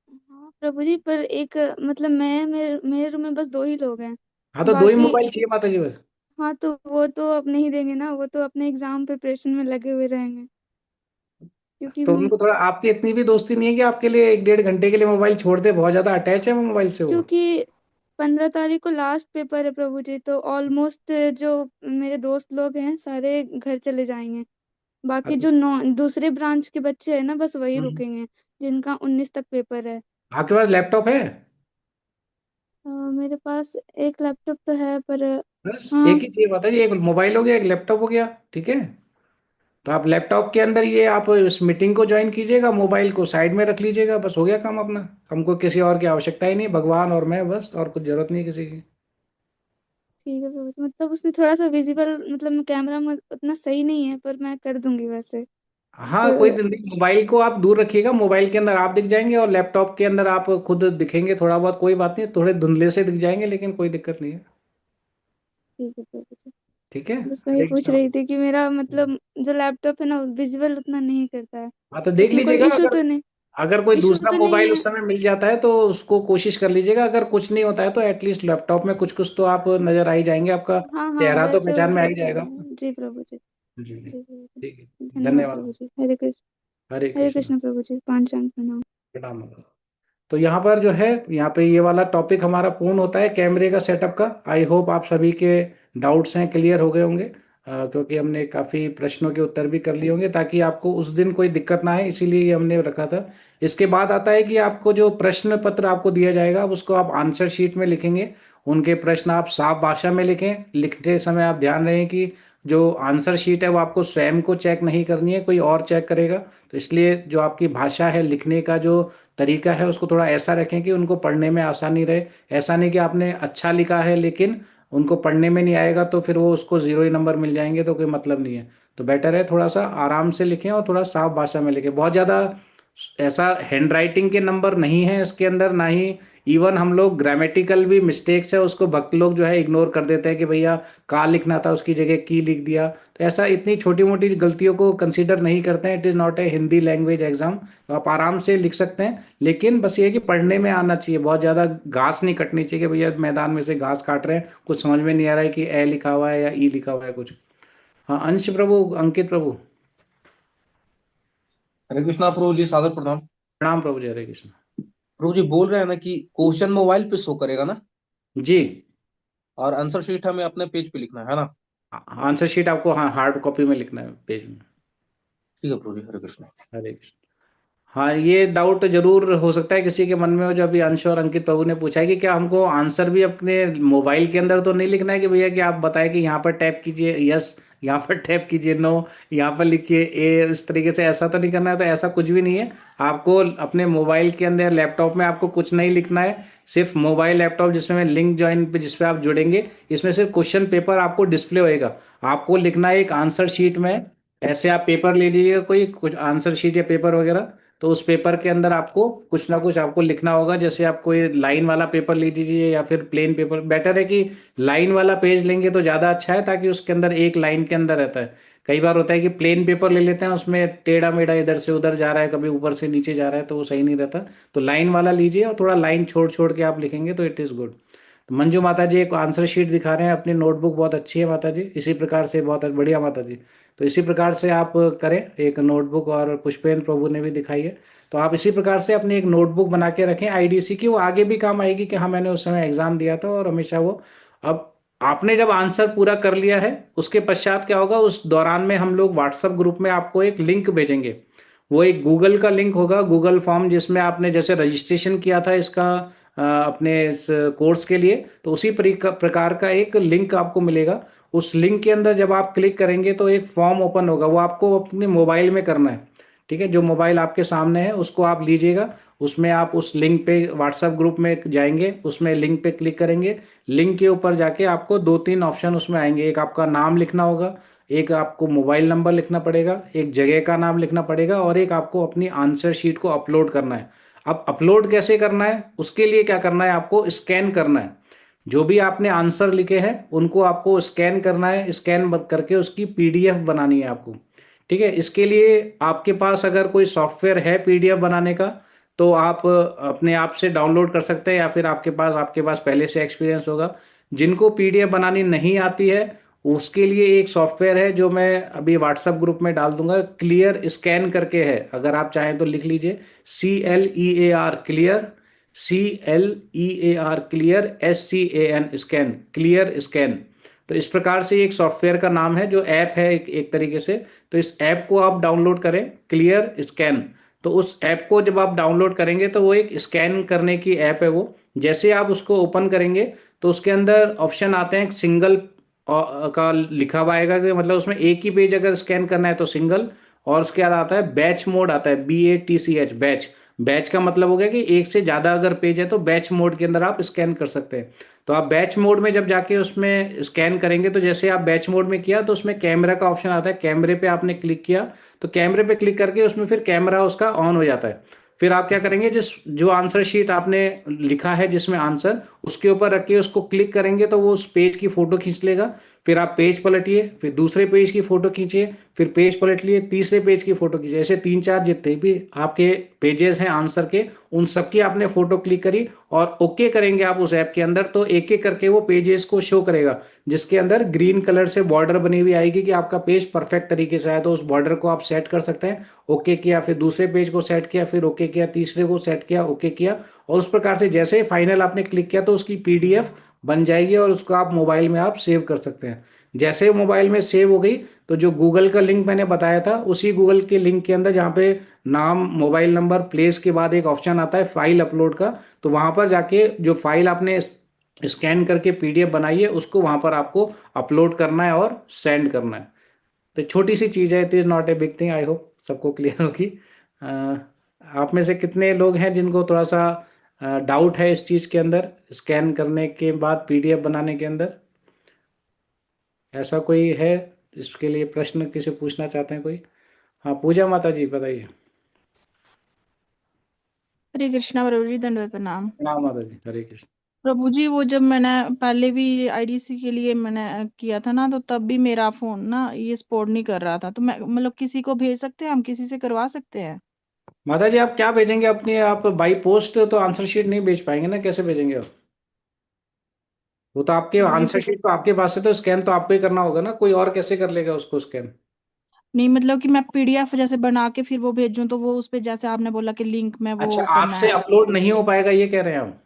हाँ प्रभु जी, पर एक मतलब मैं मेरे रूम में बस दो ही लोग हैं, हाँ, तो दो ही बाकी। मोबाइल चाहिए माता जी बस। हाँ, तो वो तो अब नहीं देंगे ना, वो तो अपने एग्जाम प्रिपरेशन में लगे हुए रहेंगे, क्योंकि तो उनको थोड़ा, आपकी इतनी भी दोस्ती नहीं है कि आपके लिए एक डेढ़ घंटे के लिए मोबाइल छोड़ दे, बहुत ज्यादा अटैच है वो मोबाइल से वो। क्योंकि 15 तारीख को लास्ट पेपर है प्रभु जी, तो ऑलमोस्ट जो मेरे दोस्त लोग हैं सारे घर चले जाएंगे, बाकी जो अच्छा। दूसरे ब्रांच के बच्चे हैं ना, बस वही हम्म। रुकेंगे, जिनका 19 तक पेपर है। आपके पास लैपटॉप है? मेरे पास एक लैपटॉप तो है, पर बस हाँ। एक ही चाहिए माता जी, एक मोबाइल हो गया, एक लैपटॉप हो गया, ठीक है। तो आप लैपटॉप के अंदर ये आप इस मीटिंग को ज्वाइन कीजिएगा, मोबाइल को साइड में रख लीजिएगा, बस हो गया काम अपना। हमको किसी और की आवश्यकता ही नहीं, भगवान और मैं बस, और कुछ जरूरत नहीं किसी की। ठीक है प्रभु जी, मतलब उसमें थोड़ा सा विजिबल मतलब कैमरा में उतना सही नहीं है, पर मैं कर दूंगी वैसे। हाँ, कोई तो दिन नहीं, मोबाइल को आप दूर रखिएगा, मोबाइल के अंदर आप दिख जाएंगे और लैपटॉप के अंदर आप खुद दिखेंगे थोड़ा बहुत, कोई बात नहीं, थोड़े धुंधले से दिख जाएंगे लेकिन कोई दिक्कत नहीं है। ठीक है प्रभु जी। ठीक है। बस वही हरे पूछ कृष्णा। रही थी कि मेरा मतलब जो लैपटॉप है ना विजुअल उतना नहीं करता है, हाँ तो देख उसमें कोई लीजिएगा, इशू अगर तो नहीं, अगर कोई इशू दूसरा तो नहीं मोबाइल है। उस समय मिल जाता है तो उसको कोशिश कर लीजिएगा। अगर कुछ नहीं होता है तो एटलीस्ट लैपटॉप में कुछ कुछ तो आप नजर आ ही जाएंगे, आपका हाँ हाँ चेहरा तो वैसे हो पहचान में आ ही सकता जाएगा। है। जी प्रभु जी। जी जी। जी प्रभु जी। ठीक है, धन्यवाद धन्यवाद। प्रभु जी। हरे कृष्ण। हरे हरे कृष्ण। कृष्ण प्रभु जी। पांचांग प्रणाम। प्रणाम। तो यहाँ पर जो है, यहाँ पे ये वाला टॉपिक हमारा पूर्ण होता है कैमरे का सेटअप का। आई होप आप सभी के डाउट्स हैं क्लियर हो गए होंगे, क्योंकि हमने काफ़ी प्रश्नों के उत्तर भी कर लिए होंगे ताकि आपको उस दिन कोई दिक्कत ना आए, इसीलिए ये हमने रखा था। इसके बाद आता है कि आपको जो प्रश्न पत्र आपको दिया जाएगा, अब उसको आप आंसर शीट में लिखेंगे। उनके प्रश्न आप साफ भाषा में लिखें। लिखते समय आप ध्यान रहे कि जो आंसर शीट है वो आपको स्वयं को चेक नहीं करनी है, कोई और चेक करेगा। तो इसलिए जो आपकी भाषा है, लिखने का जो तरीका है, उसको थोड़ा ऐसा रखें कि उनको पढ़ने में आसानी रहे। ऐसा नहीं कि आपने अच्छा लिखा है लेकिन उनको पढ़ने में नहीं आएगा तो फिर वो उसको जीरो ही नंबर मिल जाएंगे, तो कोई मतलब नहीं है। तो बेटर है थोड़ा सा आराम से लिखें और थोड़ा साफ भाषा में लिखें। बहुत ज़्यादा ऐसा हैंड राइटिंग के नंबर नहीं है इसके अंदर, ना ही इवन हम लोग ग्रामेटिकल भी मिस्टेक्स है उसको भक्त लोग जो है इग्नोर कर देते हैं कि भैया का लिखना था उसकी जगह की लिख दिया। तो ऐसा इतनी छोटी मोटी गलतियों को कंसीडर नहीं करते हैं। It is not a Hindi language exam, तो आप आराम से लिख सकते हैं। लेकिन बस ये है कि पढ़ने में आना चाहिए, बहुत ज़्यादा घास नहीं कटनी चाहिए कि भैया मैदान में से घास काट रहे हैं, कुछ समझ में नहीं आ रहा है कि ए लिखा हुआ है या ई लिखा हुआ है कुछ। हाँ अंश प्रभु, अंकित प्रभु। हरे कृष्णा प्रभु जी, सादर प्रणाम। प्रणाम प्रभु जी, हरे कृष्ण। प्रभु जी बोल रहे हैं ना कि क्वेश्चन मोबाइल पे शो करेगा ना, जी। और आंसर शीट हमें अपने पेज पे लिखना है ना। आंसर शीट आपको हाँ हार्ड कॉपी में लिखना है पेज में। ठीक है प्रभु जी, हरे कृष्णा। हरे कृष्ण। हाँ ये डाउट जरूर हो सकता है किसी के मन में हो, जो अभी अंश और अंकित प्रभु ने पूछा है कि क्या हमको आंसर भी अपने मोबाइल के अंदर तो नहीं लिखना है कि भैया कि आप बताएं कि यहाँ पर टैप कीजिए यस, यहाँ पर टैप कीजिए नो, यहाँ पर लिखिए ए, इस तरीके से ऐसा तो नहीं करना है। तो ऐसा कुछ भी नहीं है। आपको अपने मोबाइल के अंदर लैपटॉप में आपको कुछ नहीं लिखना है। सिर्फ मोबाइल लैपटॉप जिसमें लिंक ज्वाइन पे जिस पे आप जुड़ेंगे, इसमें सिर्फ क्वेश्चन पेपर आपको डिस्प्ले होएगा। आपको लिखना है एक आंसर शीट में। ऐसे आप पेपर ले लीजिएगा, कोई कुछ आंसर शीट या पेपर वगैरह, तो उस पेपर के अंदर आपको कुछ ना कुछ आपको लिखना होगा। जैसे आप कोई लाइन वाला पेपर ले लीजिए या फिर प्लेन पेपर। बेटर है कि लाइन वाला पेज लेंगे तो ज़्यादा अच्छा है, ताकि उसके अंदर एक लाइन के अंदर रहता है। कई बार होता है कि प्लेन पेपर ले लेते हैं, उसमें टेढ़ा मेढ़ा इधर से उधर जा रहा है, कभी ऊपर से नीचे जा रहा है, तो वो सही नहीं रहता। तो लाइन वाला लीजिए और थोड़ा लाइन छोड़ छोड़ के आप लिखेंगे तो इट इज़ गुड। तो मंजू माता जी एक आंसर शीट दिखा रहे हैं अपनी नोटबुक, बहुत अच्छी है माता जी। इसी प्रकार से बहुत बढ़िया माता जी। तो इसी प्रकार से आप करें एक नोटबुक, और पुष्पेंद्र प्रभु ने भी दिखाई है। तो आप इसी प्रकार से अपनी एक नोटबुक बना के रखें आईडीसी की, वो आगे भी काम आएगी कि हाँ मैंने उस समय एग्जाम दिया था, और हमेशा वो। अब आपने जब आंसर पूरा कर लिया है उसके पश्चात क्या होगा, उस दौरान में हम लोग व्हाट्सएप ग्रुप में आपको एक लिंक भेजेंगे। वो एक गूगल का लिंक होगा, गूगल फॉर्म, जिसमें आपने जैसे रजिस्ट्रेशन किया था इसका अपने इस कोर्स के लिए, तो उसी प्रकार का एक लिंक आपको मिलेगा। उस लिंक के अंदर जब आप क्लिक करेंगे तो एक फॉर्म ओपन होगा, वो आपको अपने मोबाइल में करना है। ठीक है, जो मोबाइल आपके सामने है उसको आप लीजिएगा। उसमें आप उस लिंक पे व्हाट्सएप ग्रुप में जाएंगे, उसमें लिंक पे क्लिक करेंगे। लिंक के ऊपर जाके आपको दो तीन ऑप्शन उसमें आएंगे। एक आपका नाम लिखना होगा, एक आपको मोबाइल नंबर लिखना पड़ेगा, एक जगह का नाम लिखना पड़ेगा, और एक आपको अपनी आंसर शीट को अपलोड करना है। अब अपलोड कैसे करना है, उसके लिए क्या करना है, आपको स्कैन करना है। जो भी आपने आंसर लिखे हैं उनको आपको स्कैन करना है। स्कैन करके उसकी पीडीएफ बनानी है आपको। ठीक है, इसके लिए आपके पास अगर कोई सॉफ्टवेयर है पीडीएफ बनाने का, तो आप अपने आप से डाउनलोड कर सकते हैं, या फिर आपके पास पहले से एक्सपीरियंस होगा। जिनको पीडीएफ बनानी नहीं आती है उसके लिए एक सॉफ्टवेयर है जो मैं अभी व्हाट्सएप ग्रुप में डाल दूंगा, क्लियर स्कैन करके है। अगर आप चाहें तो लिख लीजिए CLEAR clear, CLEAR clear, SCAN scan, clear scan. तो इस प्रकार से एक सॉफ्टवेयर का नाम है, जो ऐप है एक तरीके से। तो इस ऐप को आप डाउनलोड करें, क्लियर स्कैन। तो उस ऐप को जब आप डाउनलोड करेंगे तो वो एक स्कैन करने की ऐप है वो। जैसे आप उसको ओपन करेंगे तो उसके अंदर ऑप्शन आते हैं, सिंगल का लिखा हुआ आएगा कि मतलब उसमें एक ही पेज अगर स्कैन करना है तो सिंगल, और उसके बाद आता है बैच मोड आता है, BATCH बैच। बैच का मतलब हो गया कि एक से ज़्यादा अगर पेज है तो बैच मोड के अंदर आप स्कैन कर सकते हैं। तो आप बैच मोड में जब जाके उसमें स्कैन करेंगे तो जैसे आप बैच मोड में किया तो उसमें कैमरा का ऑप्शन आता है, कैमरे पे आपने क्लिक किया तो कैमरे पे क्लिक करके उसमें फिर कैमरा उसका ऑन हो जाता है। फिर आप क्या करेंगे, जो आंसर शीट आपने लिखा है जिसमें आंसर, उसके ऊपर रख के उसको क्लिक करेंगे तो वो उस पेज की फोटो खींच लेगा। फिर आप पेज पलटिए, फिर दूसरे पेज की फोटो खींचिए, फिर पेज पलट लिए, तीसरे पेज की फोटो खींचिए। ऐसे 3-4 जितने भी आपके पेजेस हैं आंसर के, उन सबकी आपने फोटो क्लिक करी और ओके करेंगे आप उस ऐप के अंदर, तो एक एक करके वो पेजेस को शो करेगा, जिसके अंदर ग्रीन कलर से बॉर्डर बनी हुई आएगी कि आपका पेज परफेक्ट तरीके से आया। तो उस बॉर्डर को आप सेट कर सकते हैं। ओके किया, फिर दूसरे पेज को सेट किया, फिर ओके किया, तीसरे को सेट किया, ओके किया, और उस प्रकार से जैसे ही फाइनल आपने क्लिक किया तो उसकी पीडीएफ बन जाएगी और उसको आप मोबाइल में आप सेव कर सकते हैं। जैसे ही मोबाइल में सेव हो गई तो जो गूगल का लिंक मैंने बताया था, उसी गूगल के लिंक के अंदर जहाँ पे नाम, मोबाइल नंबर, प्लेस के बाद एक ऑप्शन आता है फाइल अपलोड का, तो वहां पर जाके जो फाइल आपने स्कैन करके पीडीएफ बनाई है उसको वहां पर आपको अपलोड करना है और सेंड करना है। तो छोटी सी चीज़ है, it is not a big thing. I hope सबको क्लियर होगी। आप में से कितने लोग हैं जिनको थोड़ा सा डाउट है इस चीज़ के अंदर, स्कैन करने के बाद पीडीएफ बनाने के अंदर? ऐसा कोई है इसके लिए प्रश्न, किसी पूछना चाहते हैं कोई? हाँ, पूजा माता जी बताइए। हरे कृष्णा प्रभु जी, दंडवत प्रणाम। प्रणाम माता जी, हरे कृष्ण। प्रभु जी, वो जब मैंने पहले भी आईडीसी के लिए मैंने किया था ना, तो तब भी मेरा फोन ना ये सपोर्ट नहीं कर रहा था। तो मैं मतलब किसी को भेज सकते हैं, हम किसी से करवा सकते हैं? माता जी आप क्या भेजेंगे अपनी, आप बाई पोस्ट तो आंसर शीट नहीं भेज पाएंगे ना, कैसे भेजेंगे आप? वो तो आपके जी आंसर शीट तो आपके पास है, तो स्कैन तो आपको ही करना होगा ना, कोई और कैसे कर लेगा उसको स्कैन? नहीं, मतलब कि मैं पीडीएफ जैसे बना के फिर वो भेजूं, तो वो उस पे जैसे आपने बोला कि लिंक में अच्छा, वो करना आपसे है। अपलोड नहीं हो पाएगा ये कह रहे हैं आप?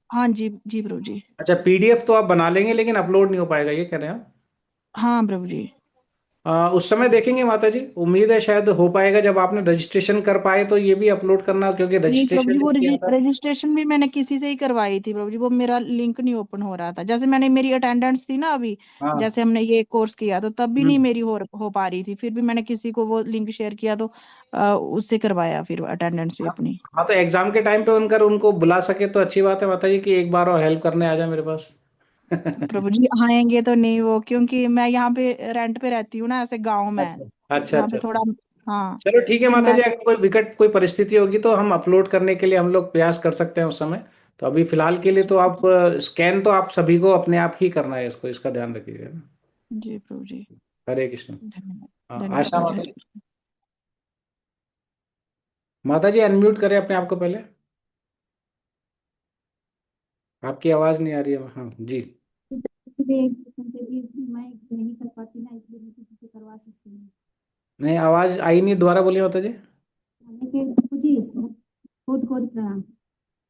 हाँ जी, जी प्रभु जी। अच्छा, पीडीएफ तो आप बना लेंगे लेकिन अपलोड नहीं हो पाएगा ये कह रहे हैं आप? हाँ प्रभु जी। उस समय देखेंगे माता जी, उम्मीद है शायद हो पाएगा जब आपने रजिस्ट्रेशन कर पाए तो ये भी अपलोड करना, क्योंकि नहीं प्रभु रजिस्ट्रेशन जी, जब वो किया था। रजिस्ट्रेशन भी मैंने किसी से ही करवाई थी प्रभु जी। वो मेरा लिंक नहीं ओपन हो रहा था। जैसे मैंने, मेरी अटेंडेंस थी ना अभी, हाँ। जैसे हमने ये कोर्स किया, तो तब भी नहीं हम्म। मेरी हो पा रही थी। फिर भी मैंने किसी को वो लिंक शेयर किया, तो उससे करवाया फिर अटेंडेंस भी अपनी। हाँ, तो एग्जाम के टाइम पे उनकर उनको बुला सके तो अच्छी बात है माता जी, कि एक बार और हेल्प करने आ जाए मेरे पास। प्रभु जी आएंगे तो नहीं वो, क्योंकि मैं यहाँ पे रेंट पे रहती हूँ ना, ऐसे गाँव में, अच्छा तो अच्छा यहाँ पे अच्छा। थोड़ा। हाँ। चलो ठीक है फिर माता मैं। जी, अगर कोई विकट कोई परिस्थिति होगी तो हम अपलोड करने के लिए हम लोग प्रयास कर सकते हैं उस समय। तो अभी फिलहाल के लिए तो आप स्कैन तो आप सभी को अपने आप ही करना है इसको, इसका ध्यान रखिएगा ना। जी प्रभु जी। हरे कृष्ण। धन्यवाद। हाँ, धन्यवाद आशा प्रभु माता जी। जी। माता जी अनम्यूट करें अपने आप को पहले, आपकी आवाज नहीं आ रही है। हाँ जी। मैं नहीं कर पाती ना, इसलिए मैं किसी से करवा सकती हूँ। नहीं, आवाज आई नहीं, दोबारा बोलिए माता जी। लेकिन प्रभु जी बहुत बहुत प्रणाम।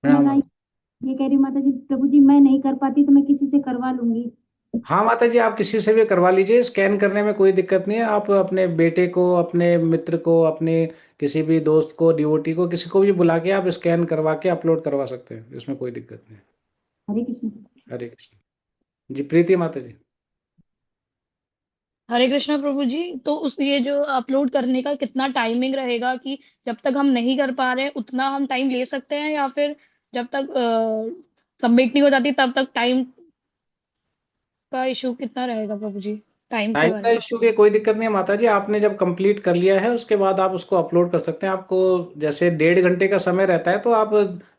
प्रणाम मैं माता। ये कह रही हूँ माता जी, प्रभु जी मैं नहीं कर पाती तो मैं किसी से करवा लूंगी। हाँ माता जी, आप किसी से भी करवा लीजिए, स्कैन करने में कोई दिक्कत नहीं है। आप अपने बेटे को, अपने मित्र को, अपने किसी भी दोस्त को, डिवोटी को, किसी को भी बुला के आप स्कैन करवा के अपलोड करवा सकते हैं, इसमें कोई दिक्कत नहीं है। हरे कृष्ण। हरे कृष्ण। जी प्रीति माता जी। हरे कृष्णा प्रभु जी, तो उस ये जो अपलोड करने का कितना टाइमिंग रहेगा, कि जब तक हम नहीं कर पा रहे उतना हम टाइम ले सकते हैं, या फिर जब तक सबमिट नहीं हो जाती तब तक टाइम का इशू कितना रहेगा प्रभु जी, टाइम के टाइम का बारे में? इश्यू की कोई दिक्कत नहीं है माता जी, आपने जब कंप्लीट कर लिया है उसके बाद आप उसको अपलोड कर सकते हैं। आपको जैसे 1.5 घंटे का समय रहता है, तो आप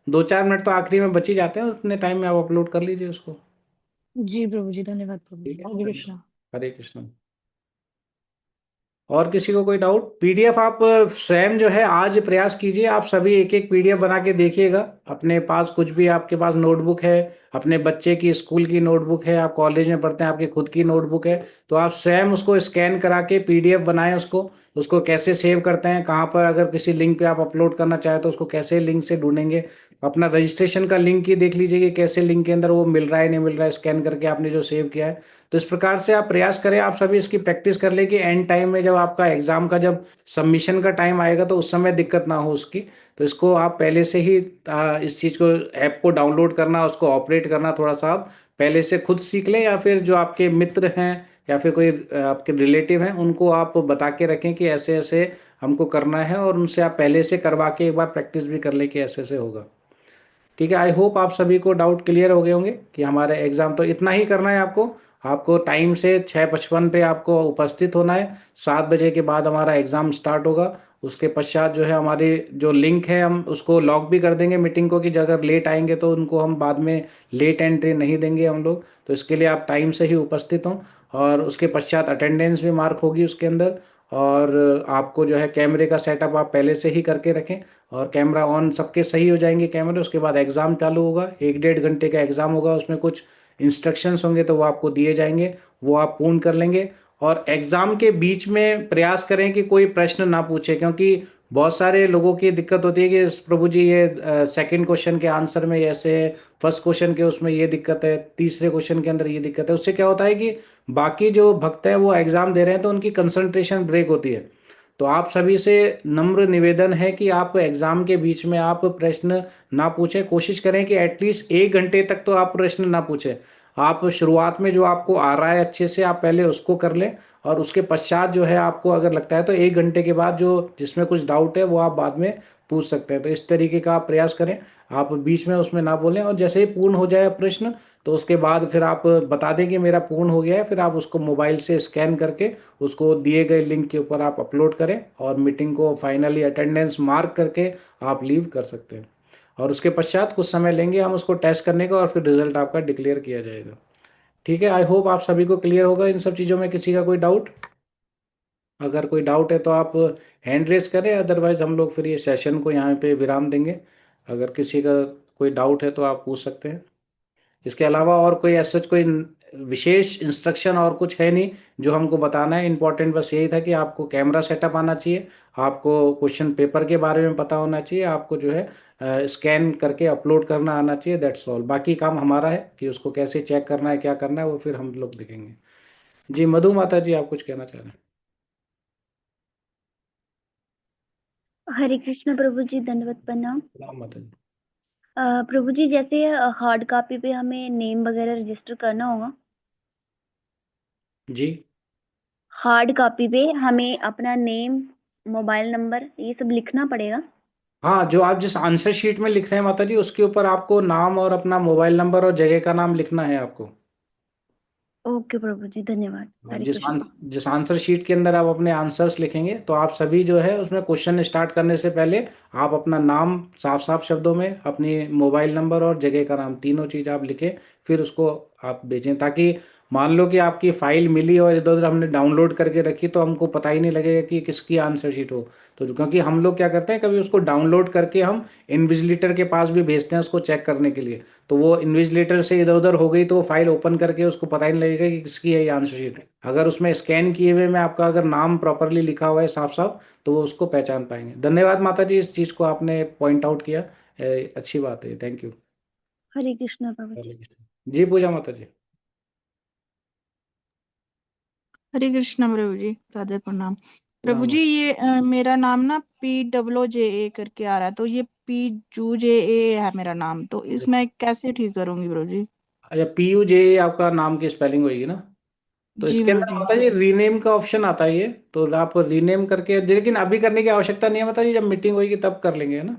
2-4 मिनट तो आखिरी में बच ही जाते हैं, उतने टाइम में आप अपलोड कर लीजिए उसको। जी प्रभु जी, धन्यवाद प्रभु ठीक जी, है, हरे हरे कृष्णा। हरे कृष्ण। और किसी को कोई डाउट? पीडीएफ आप स्वयं जो है आज प्रयास कीजिए, आप सभी एक एक पीडीएफ बना के देखिएगा। अपने पास कुछ भी आपके पास नोटबुक है, अपने बच्चे की स्कूल की नोटबुक है, आप कॉलेज में पढ़ते हैं आपकी खुद की नोटबुक है, तो आप स्वयं उसको स्कैन करा के पीडीएफ बनाएं उसको। उसको कैसे सेव करते हैं, कहाँ पर अगर किसी लिंक पे आप अपलोड करना चाहें तो उसको कैसे लिंक से ढूंढेंगे। अपना रजिस्ट्रेशन का लिंक ही देख लीजिए कि कैसे लिंक के अंदर वो मिल रहा है नहीं मिल रहा है, स्कैन करके आपने जो सेव किया है। तो इस प्रकार से आप प्रयास करें, आप सभी इसकी प्रैक्टिस कर ले कि एंड टाइम में जब आपका एग्जाम का जब सबमिशन का टाइम आएगा तो उस समय दिक्कत ना हो उसकी। तो इसको आप पहले से ही इस चीज़ को, ऐप को डाउनलोड करना, उसको ऑपरेट करना थोड़ा सा आप पहले से खुद सीख लें, या फिर जो आपके मित्र हैं या फिर कोई आपके रिलेटिव हैं उनको आप बता के रखें कि ऐसे ऐसे हमको करना है, और उनसे आप पहले से करवा के एक बार प्रैक्टिस भी कर लें कि ऐसे ऐसे होगा। ठीक है, आई होप आप सभी को डाउट क्लियर हो गए होंगे कि हमारे एग्जाम तो इतना ही करना है आपको। आपको टाइम से 6:55 पे आपको उपस्थित होना है। 7 बजे के बाद हमारा एग्जाम स्टार्ट होगा। उसके पश्चात जो है हमारे जो लिंक है हम उसको लॉक भी कर देंगे मीटिंग को, कि अगर लेट आएंगे तो उनको हम बाद में लेट एंट्री नहीं देंगे हम लोग। तो इसके लिए आप टाइम से ही उपस्थित हों। और उसके पश्चात अटेंडेंस भी मार्क होगी उसके अंदर। और आपको जो है कैमरे का सेटअप आप पहले से ही करके रखें, और कैमरा ऑन सबके सही हो जाएंगे कैमरे। उसके बाद एग्ज़ाम चालू होगा, 1 डेढ़ घंटे का एग्ज़ाम होगा, उसमें कुछ इंस्ट्रक्शंस होंगे तो वो आपको दिए जाएंगे, वो आप पूर्ण कर लेंगे। और एग्ज़ाम के बीच में प्रयास करें कि कोई प्रश्न ना पूछे, क्योंकि बहुत सारे लोगों की दिक्कत होती है कि प्रभु जी ये सेकंड क्वेश्चन के आंसर में ऐसे है, फर्स्ट क्वेश्चन के उसमें ये दिक्कत है, तीसरे क्वेश्चन के अंदर ये दिक्कत है। उससे क्या होता है कि बाकी जो भक्त है वो एग्जाम दे रहे हैं तो उनकी कंसंट्रेशन ब्रेक होती है। तो आप सभी से नम्र निवेदन है कि आप एग्जाम के बीच में आप प्रश्न ना पूछें। कोशिश करें कि एटलीस्ट 1 घंटे तक तो आप प्रश्न ना पूछें। आप शुरुआत में जो आपको आ रहा है अच्छे से आप पहले उसको कर लें, और उसके पश्चात जो है आपको अगर लगता है तो 1 घंटे के बाद जो जिसमें कुछ डाउट है वो आप बाद में पूछ सकते हैं। तो इस तरीके का आप प्रयास करें, आप बीच में उसमें ना बोलें। और जैसे ही पूर्ण हो जाए प्रश्न तो उसके बाद फिर आप बता दें कि मेरा पूर्ण हो गया है, फिर आप उसको मोबाइल से स्कैन करके उसको दिए गए लिंक के ऊपर आप अपलोड करें, और मीटिंग को फाइनली अटेंडेंस मार्क करके आप लीव कर सकते हैं। और उसके पश्चात कुछ समय लेंगे हम उसको टेस्ट करने का, और फिर रिजल्ट आपका डिक्लेयर किया जाएगा। ठीक है, आई होप आप सभी को क्लियर होगा इन सब चीज़ों में। किसी का कोई डाउट? अगर कोई डाउट है तो आप हैंड रेस करें, अदरवाइज हम लोग फिर ये सेशन को यहाँ पे विराम देंगे। अगर किसी का कोई डाउट है तो आप पूछ सकते हैं। इसके अलावा और कोई ऐसा कोई विशेष इंस्ट्रक्शन और कुछ है नहीं जो हमको बताना है। इम्पोर्टेंट बस यही था कि आपको कैमरा सेटअप आना चाहिए, आपको क्वेश्चन पेपर के बारे में पता होना चाहिए, आपको जो है स्कैन करके अपलोड करना आना चाहिए। That's all. बाकी काम हमारा है कि उसको कैसे चेक करना है, क्या करना है, वो फिर हम लोग देखेंगे। जी मधु माता जी, आप कुछ कहना चाह रहे हैं? हरे कृष्ण प्रभु जी, दंडवत प्रणाम। राम माता जी। प्रभु जी, जैसे हार्ड कॉपी पे हमें नेम वगैरह रजिस्टर करना होगा, जी हार्ड कॉपी पे हमें अपना नेम, मोबाइल नंबर, ये सब लिखना पड़ेगा। हाँ, जो आप जिस आंसर शीट में लिख रहे हैं माता जी, उसके ऊपर आपको नाम और अपना मोबाइल नंबर और जगह का नाम लिखना है आपको। ओके प्रभु जी, धन्यवाद। हरे कृष्ण। जिस आंसर शीट के अंदर आप अपने आंसर्स लिखेंगे तो आप सभी जो है उसमें क्वेश्चन स्टार्ट करने से पहले आप अपना नाम साफ साफ शब्दों में, अपनी मोबाइल नंबर और जगह का नाम, तीनों चीज़ आप लिखें, फिर उसको आप भेजें। ताकि मान लो कि आपकी फाइल मिली और इधर उधर हमने डाउनलोड करके रखी तो हमको पता ही नहीं लगेगा कि किसकी आंसर शीट हो। तो क्योंकि हम लोग क्या करते हैं, कभी उसको डाउनलोड करके हम इन्विजिलेटर के पास भी भेजते हैं उसको चेक करने के लिए, तो वो इन्विजिलेटर से इधर उधर हो गई तो वो फाइल ओपन करके उसको पता ही नहीं लगेगा कि किसकी है ये आंसर शीट। अगर उसमें स्कैन किए हुए में आपका अगर नाम प्रॉपरली लिखा हुआ है साफ साफ, तो वो उसको पहचान पाएंगे। धन्यवाद माता जी, इस चीज़ को आपने पॉइंट आउट किया, अच्छी बात है, थैंक यू। हरे कृष्ण प्रभु जी। जी पूजा माता जी। हरे कृष्ण प्रभु जी, राधे प्रणाम। प्रभु राम जी, ये मेरा नाम ना PWJA करके आ रहा है, तो ये PJA है मेरा नाम, तो इसमें कैसे ठीक करूंगी प्रभु जी? अच्छा, PUJ आपका नाम की स्पेलिंग होगी ना? तो जी इसके प्रभु अंदर जी। माता जी रीनेम का ऑप्शन आता है, ये तो आप रीनेम करके, लेकिन अभी करने की आवश्यकता नहीं है माता जी, जब मीटिंग होगी तब कर लेंगे, है ना?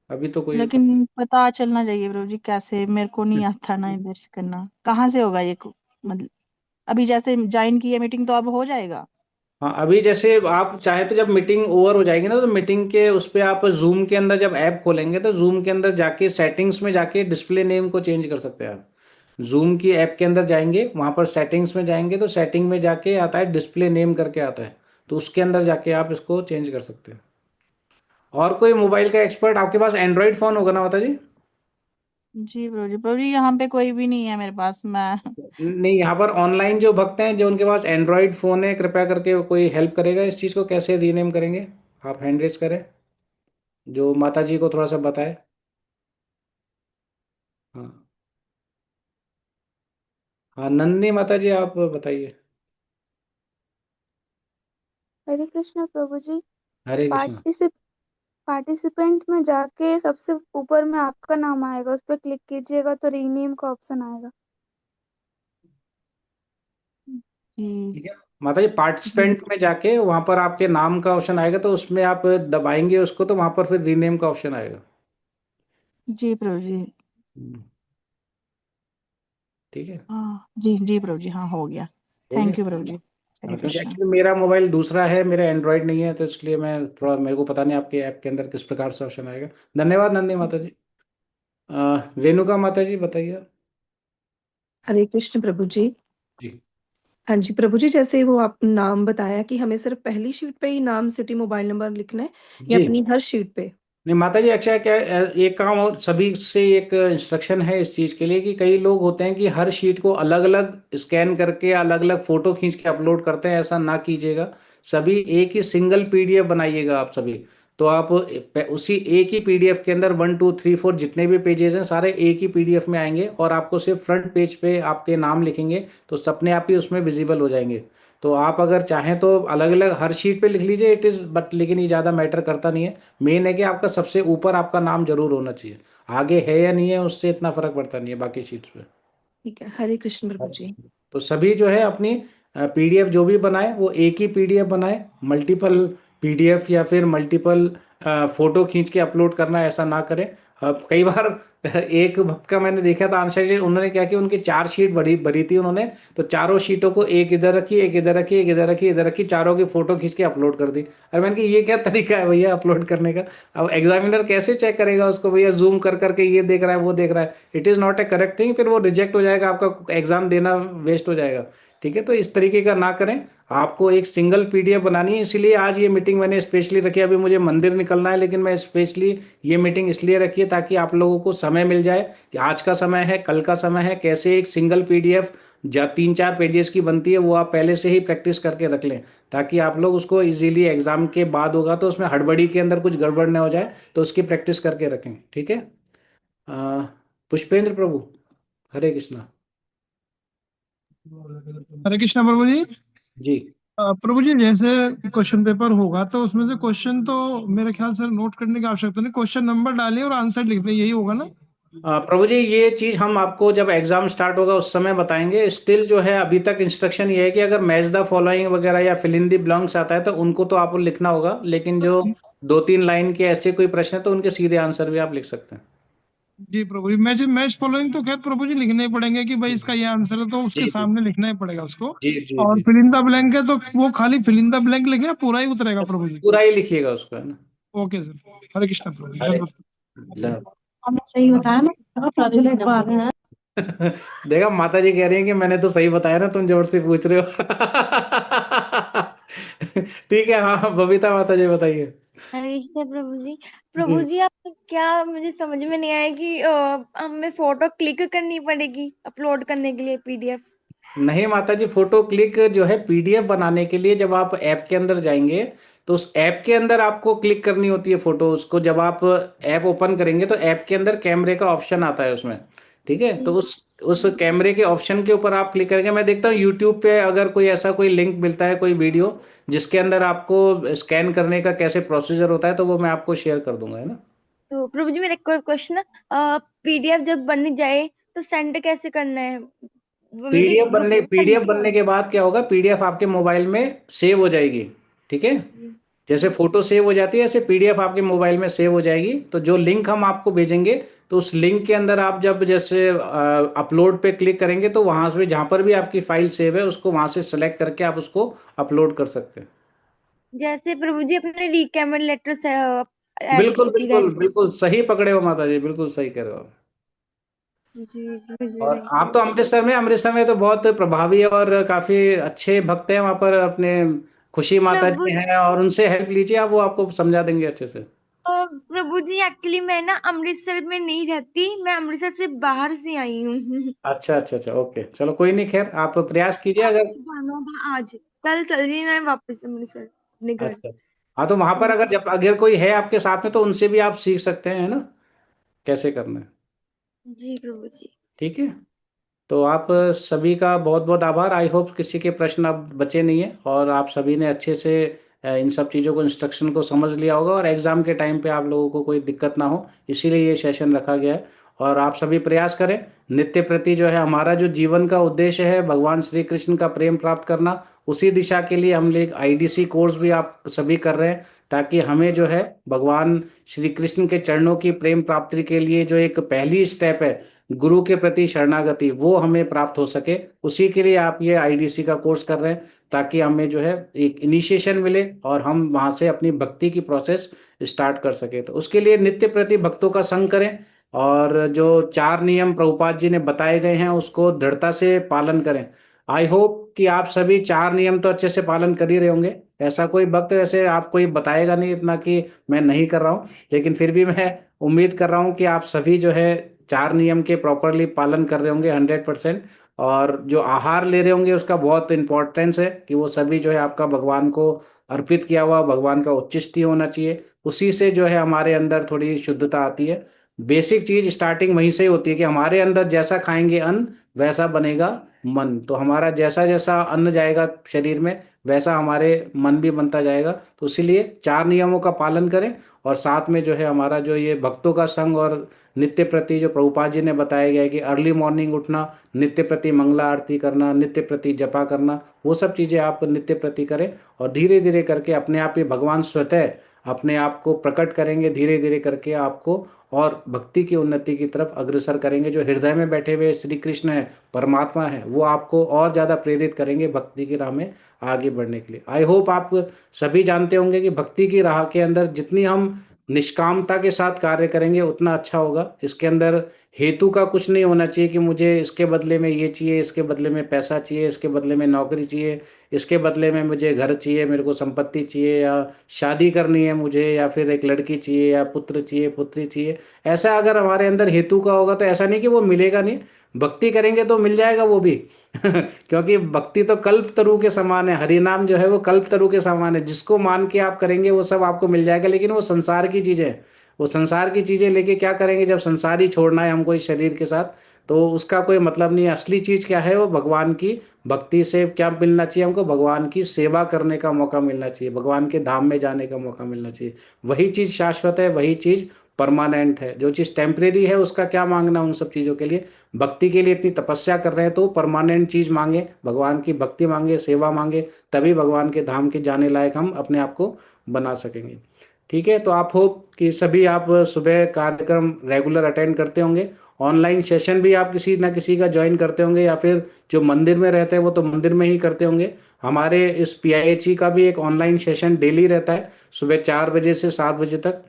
अभी तो कोई लेकिन पता चलना चाहिए प्रभु जी, कैसे? मेरे को नहीं आता ना इधर से करना, कहाँ से होगा ये मतलब अभी जैसे ज्वाइन की है मीटिंग तो अब हो जाएगा? हाँ, अभी जैसे आप चाहे तो जब मीटिंग ओवर हो जाएगी ना, तो मीटिंग के उस पे आप जूम के अंदर जब ऐप खोलेंगे तो जूम के अंदर जाके सेटिंग्स में जाके डिस्प्ले नेम को चेंज कर सकते हैं आप। जूम की ऐप के अंदर जाएंगे, वहां पर सेटिंग्स में जाएंगे तो सेटिंग में जाके आता है डिस्प्ले नेम करके आता है, तो उसके अंदर जाके आप इसको चेंज कर सकते हैं। और कोई मोबाइल का एक्सपर्ट, आपके पास एंड्रॉइड फोन होगा ना माता जी? जी प्रभु जी। प्रभु जी, यहाँ पे कोई भी नहीं है मेरे पास, मैं नहीं, यहाँ पर ऑनलाइन जो भक्त हैं जो उनके पास एंड्रॉइड फोन है, कृपया करके कोई हेल्प करेगा इस चीज़ को कैसे रीनेम करेंगे? आप हैंड रेस करें, जो माता जी को थोड़ा सा बताए। हाँ हाँ, नंदिनी माता जी आप बताइए। हरे कृष्ण प्रभु जी। हरे कृष्णा। पार्टिसिप पार्टिसिपेंट में जाके सबसे ऊपर में आपका नाम आएगा, उस पर क्लिक कीजिएगा तो रीनेम का ऑप्शन आएगा। जी ठीक है माता जी, जी पार्टिसिपेंट में जाके वहां पर आपके नाम का ऑप्शन आएगा, तो उसमें आप दबाएंगे उसको तो वहां पर फिर रीनेम का ऑप्शन आएगा। जी प्रभु जी। हम्म, ठीक है, हाँ जी जी प्रभु जी, हाँ हो गया। हो गया। थैंक यू प्रभु जी। हरे हाँ, क्योंकि कृष्णा। एक्चुअली मेरा मोबाइल दूसरा है, मेरा एंड्रॉयड नहीं है, तो इसलिए मैं थोड़ा, मेरे को पता नहीं आपके ऐप के अंदर किस प्रकार से ऑप्शन आएगा। धन्यवाद नंदी माता जी। रेणुका माता जी बताइए। हरे कृष्ण प्रभु जी। जी हाँ जी, प्रभु जी, जैसे वो आप नाम बताया कि हमें सिर्फ़ पहली शीट पे ही नाम, सिटी, मोबाइल नंबर लिखना है या जी। अपनी हर शीट पे? नहीं माता जी, अच्छा क्या एक काम और सभी से एक इंस्ट्रक्शन है इस चीज़ के लिए कि कई लोग होते हैं कि हर शीट को अलग अलग स्कैन करके अलग अलग फोटो खींच के अपलोड करते हैं। ऐसा ना कीजिएगा, सभी एक ही सिंगल पीडीएफ बनाइएगा आप सभी। तो आप उसी एक ही पीडीएफ के अंदर 1 2 3 4 जितने भी पेजेस हैं सारे एक ही पीडीएफ में आएंगे और आपको सिर्फ फ्रंट पेज पे आपके नाम लिखेंगे तो अपने आप ही उसमें विजिबल हो जाएंगे। तो आप अगर चाहें तो अलग अलग हर शीट पे लिख लीजिए, इट इज़ बट लेकिन ये ज़्यादा मैटर करता नहीं है। मेन है कि आपका सबसे ऊपर आपका नाम जरूर होना चाहिए, आगे है या नहीं है उससे इतना फर्क पड़ता नहीं है बाकी शीट्स पे। ठीक है, हरे कृष्ण प्रभु जी। तो सभी जो है अपनी पीडीएफ जो भी बनाए वो एक ही पीडीएफ बनाए, मल्टीपल पीडीएफ या फिर मल्टीपल फोटो खींच के अपलोड करना ऐसा ना करें। अब कई बार एक भक्त का मैंने देखा था आंसर शीट, उन्होंने क्या किया, उनकी 4 शीट भरी भरी थी उन्होंने, तो चारों शीटों को एक इधर रखी, एक इधर रखी, एक इधर रखी, इधर रखी, चारों की फोटो खींच के अपलोड कर दी। अरे मैंने कहा ये क्या तरीका है भैया अपलोड करने का। अब एग्जामिनर कैसे चेक करेगा उसको, भैया जूम कर करके ये देख रहा है वो देख रहा है, it is not A correct thing, फिर वो रिजेक्ट हो जाएगा, आपका एग्जाम देना वेस्ट हो जाएगा। ठीक है, तो इस तरीके का ना करें, आपको एक सिंगल पीडीएफ बनानी है। इसीलिए आज ये मीटिंग मैंने स्पेशली रखी है। अभी मुझे मंदिर निकलना है लेकिन मैं स्पेशली ये मीटिंग इसलिए रखी है ताकि आप लोगों को समय मिल जाए कि आज का समय है, कल का समय है, कैसे एक सिंगल पीडीएफ या 3 4 पेजेस की बनती है वो आप पहले से ही प्रैक्टिस करके रख लें ताकि आप लोग उसको इजीली एग्जाम के बाद होगा तो उसमें हड़बड़ी के अंदर कुछ गड़बड़ ना हो जाए, तो उसकी प्रैक्टिस करके रखें। ठीक है। पुष्पेंद्र प्रभु, हरे कृष्णा। हरे कृष्णा प्रभु जी। जी प्रभु जी, जैसे क्वेश्चन पेपर होगा तो उसमें से क्वेश्चन तो मेरे ख्याल से नोट करने की आवश्यकता नहीं, क्वेश्चन नंबर डालिए और आंसर लिख दें, यही होगा ना? प्रभु जी, ये चीज हम आपको जब एग्जाम स्टार्ट होगा उस समय बताएंगे। स्टिल जो है अभी तक इंस्ट्रक्शन ये है कि अगर मैच द फॉलोइंग वगैरह या फिल इन द ब्लैंक्स आता है तो उनको तो आपको लिखना होगा, लेकिन जो 2 3 लाइन के ऐसे कोई प्रश्न है तो उनके सीधे आंसर भी आप लिख सकते हैं। जी प्रभु जी, मैच मैच फॉलोइंग तो खैर प्रभु जी लिखने ही पड़ेंगे कि भाई इसका ये आंसर है, तो उसके जी जी सामने लिखना ही पड़ेगा उसको। जी जी और जी फिल इन द ब्लैंक है तो वो खाली फिल इन द ब्लैंक लिखे, पूरा ही उतरेगा प्रभु जी? पूरा ही लिखिएगा उसको, है ना। ओके सर, हरे कृष्णा प्रभु जी, अरे धन्यवाद। हमने सही बताया ना, प्रज्वलित बात है। देखा, माता जी कह रही है कि मैंने तो सही बताया ना, तुम जबरदस्ती पूछ रहे हो। ठीक है, हाँ हाँ, बबीता माता जी बताइए। हरे कृष्ण प्रभु जी। जी प्रभु जी, आप क्या, मुझे समझ में नहीं आया कि हमें फोटो क्लिक करनी पड़ेगी अपलोड करने के लिए पीडीएफ? नहीं माता जी, फोटो क्लिक जो है पीडीएफ बनाने के लिए जब आप ऐप के अंदर जाएंगे तो उस ऐप के अंदर आपको क्लिक करनी होती है फोटो। उसको जब आप ऐप ओपन करेंगे तो ऐप के अंदर कैमरे का ऑप्शन आता है उसमें। ठीक है, तो उस कैमरे के ऑप्शन के ऊपर आप क्लिक करेंगे। मैं देखता हूँ यूट्यूब पे अगर कोई ऐसा कोई लिंक मिलता है, कोई वीडियो जिसके अंदर आपको स्कैन करने का कैसे प्रोसीजर होता है, तो वो मैं आपको शेयर कर दूंगा, है ना। तो प्रभु जी, मेरा एक और क्वेश्चन है, पीडीएफ जब बन जाए तो सेंड कैसे करना है? वो मेरे ग्रुप में पीडीएफ लिखा बनने के बाद क्या होगा, पीडीएफ आपके मोबाइल में सेव हो जाएगी। ठीक है, जैसे फोटो सेव हो जाती है ऐसे पीडीएफ आपके मोबाइल में सेव हो जाएगी। तो जो लिंक हम आपको भेजेंगे तो उस लिंक के अंदर आप जब जैसे अपलोड पे क्लिक करेंगे तो वहां से जहां पर भी आपकी फाइल सेव है उसको वहां से सेलेक्ट करके आप उसको अपलोड कर सकते हैं। जैसे प्रभु जी अपने रिकमेंड लेटर से ऐड बिल्कुल की बिल्कुल वैसे। बिल्कुल सही पकड़े हो माता जी, बिल्कुल सही कह रहे हो आप। जी प्रभु जी, और थैंक आप तो यू। अमृतसर में तो बहुत प्रभावी और काफी अच्छे भक्त हैं वहां पर, अपने खुशी माता प्रभु जी हैं, और उनसे हेल्प लीजिए, आप वो आपको समझा देंगे अच्छे से। प्रभु जी, एक्चुअली मैं ना अमृतसर में नहीं रहती, मैं अमृतसर से बाहर से आई हूँ। अच्छा अच्छा अच्छा, ओके, चलो कोई नहीं, खैर आप प्रयास कीजिए अगर। वापस जाना था आज, कल चल रही मैं वापस अमृतसर अपने घर। अच्छा, हाँ तो वहां पर अगर जब अगर कोई है आपके साथ में तो उनसे भी आप सीख सकते हैं, है ना, कैसे करना है। जी प्रभु जी। ठीक है, तो आप सभी का बहुत बहुत आभार। आई होप किसी के प्रश्न अब बचे नहीं है और आप सभी ने अच्छे से इन सब चीज़ों को, इंस्ट्रक्शन को समझ लिया होगा और एग्ज़ाम के टाइम पे आप लोगों को कोई दिक्कत ना हो, इसीलिए ये सेशन रखा गया है। और आप सभी प्रयास करें, नित्य प्रति जो है हमारा जो जीवन का उद्देश्य है भगवान श्री कृष्ण का प्रेम प्राप्त करना, उसी दिशा के लिए हम लोग आईडीसी कोर्स भी आप सभी कर रहे हैं ताकि हमें जो है भगवान श्री कृष्ण के चरणों की प्रेम प्राप्ति के लिए जो एक पहली स्टेप है गुरु के प्रति शरणागति, वो हमें प्राप्त हो सके। उसी के लिए आप ये आईडीसी का कोर्स कर रहे हैं ताकि हमें जो है एक इनिशिएशन मिले और हम वहां से अपनी भक्ति की प्रोसेस स्टार्ट कर सके। तो उसके लिए नित्य प्रति भक्तों का संग करें और जो 4 नियम प्रभुपाद जी ने बताए गए हैं उसको दृढ़ता से पालन करें। आई होप कि आप सभी 4 नियम तो अच्छे से पालन कर ही रहे होंगे। ऐसा कोई वक्त ऐसे आप कोई बताएगा नहीं इतना कि मैं नहीं कर रहा हूँ, लेकिन फिर भी मैं उम्मीद कर रहा हूँ कि आप सभी जो है 4 नियम के प्रॉपरली पालन कर रहे होंगे 100%। और जो आहार ले रहे होंगे उसका बहुत इंपॉर्टेंस है कि वो सभी जो है आपका भगवान को अर्पित किया हुआ भगवान का उच्चिष्ट ही होना चाहिए। उसी से जो है हमारे अंदर थोड़ी शुद्धता आती है। बेसिक चीज स्टार्टिंग वहीं से ही होती है कि हमारे अंदर जैसा खाएंगे अन्न वैसा बनेगा मन। तो हमारा जैसा जैसा अन्न जाएगा शरीर में वैसा हमारे मन भी बनता जाएगा। तो इसीलिए 4 नियमों का पालन करें। और साथ में जो है हमारा जो ये भक्तों का संग और नित्य प्रति जो प्रभुपाद जी ने बताया गया है कि अर्ली मॉर्निंग उठना, नित्य प्रति मंगला आरती करना, नित्य प्रति जपा करना, वो सब चीज़ें आप नित्य प्रति करें। और धीरे धीरे करके अपने आप ही भगवान स्वतः अपने आप को प्रकट करेंगे, धीरे धीरे करके आपको और भक्ति की उन्नति की तरफ अग्रसर करेंगे। जो हृदय में बैठे हुए श्री कृष्ण है, परमात्मा है, वो आपको और ज़्यादा प्रेरित करेंगे भक्ति की राह में आगे बढ़ने के लिए। आई होप आप सभी जानते होंगे कि भक्ति की राह के अंदर जितनी हम निष्कामता के साथ कार्य करेंगे उतना अच्छा होगा। इसके अंदर हेतु का कुछ नहीं होना चाहिए कि मुझे इसके बदले में ये चाहिए, इसके बदले में पैसा चाहिए, इसके बदले में नौकरी चाहिए, इसके बदले में मुझे घर चाहिए, मेरे को संपत्ति चाहिए, या शादी करनी है मुझे, या फिर एक लड़की चाहिए, या पुत्र चाहिए, पुत्री चाहिए। ऐसा अगर हमारे अंदर हेतु का होगा तो ऐसा नहीं कि वो मिलेगा नहीं, भक्ति करेंगे तो मिल जाएगा वो भी क्योंकि भक्ति तो कल्प तरु के समान है। हरि नाम जो है वो कल्प तरु के समान है, जिसको मान के आप करेंगे वो सब आपको मिल जाएगा। लेकिन वो संसार की चीज़ है, वो संसार की चीज़ें लेके क्या करेंगे जब संसार ही छोड़ना है हमको इस शरीर के साथ, तो उसका कोई मतलब नहीं है। असली चीज़ क्या है, वो भगवान की भक्ति से क्या मिलना चाहिए हमको, भगवान की सेवा करने का मौका मिलना चाहिए, भगवान के धाम में जाने का मौका मिलना चाहिए। वही चीज़ शाश्वत है, वही चीज़ परमानेंट है। जो चीज़ टेम्परेरी है उसका क्या मांगना उन सब चीज़ों के लिए। भक्ति के लिए इतनी तपस्या कर रहे हैं तो परमानेंट चीज़ मांगे, भगवान की भक्ति मांगे, सेवा मांगे, तभी भगवान के धाम के जाने लायक हम अपने आप को बना सकेंगे। ठीक है, तो आप होप कि सभी आप सुबह कार्यक्रम रेगुलर अटेंड करते होंगे। ऑनलाइन सेशन भी आप किसी ना किसी का ज्वाइन करते होंगे, या फिर जो मंदिर में रहते हैं वो तो मंदिर में ही करते होंगे। हमारे इस PIHE का भी एक ऑनलाइन सेशन डेली रहता है सुबह 4 बजे से 7 बजे तक।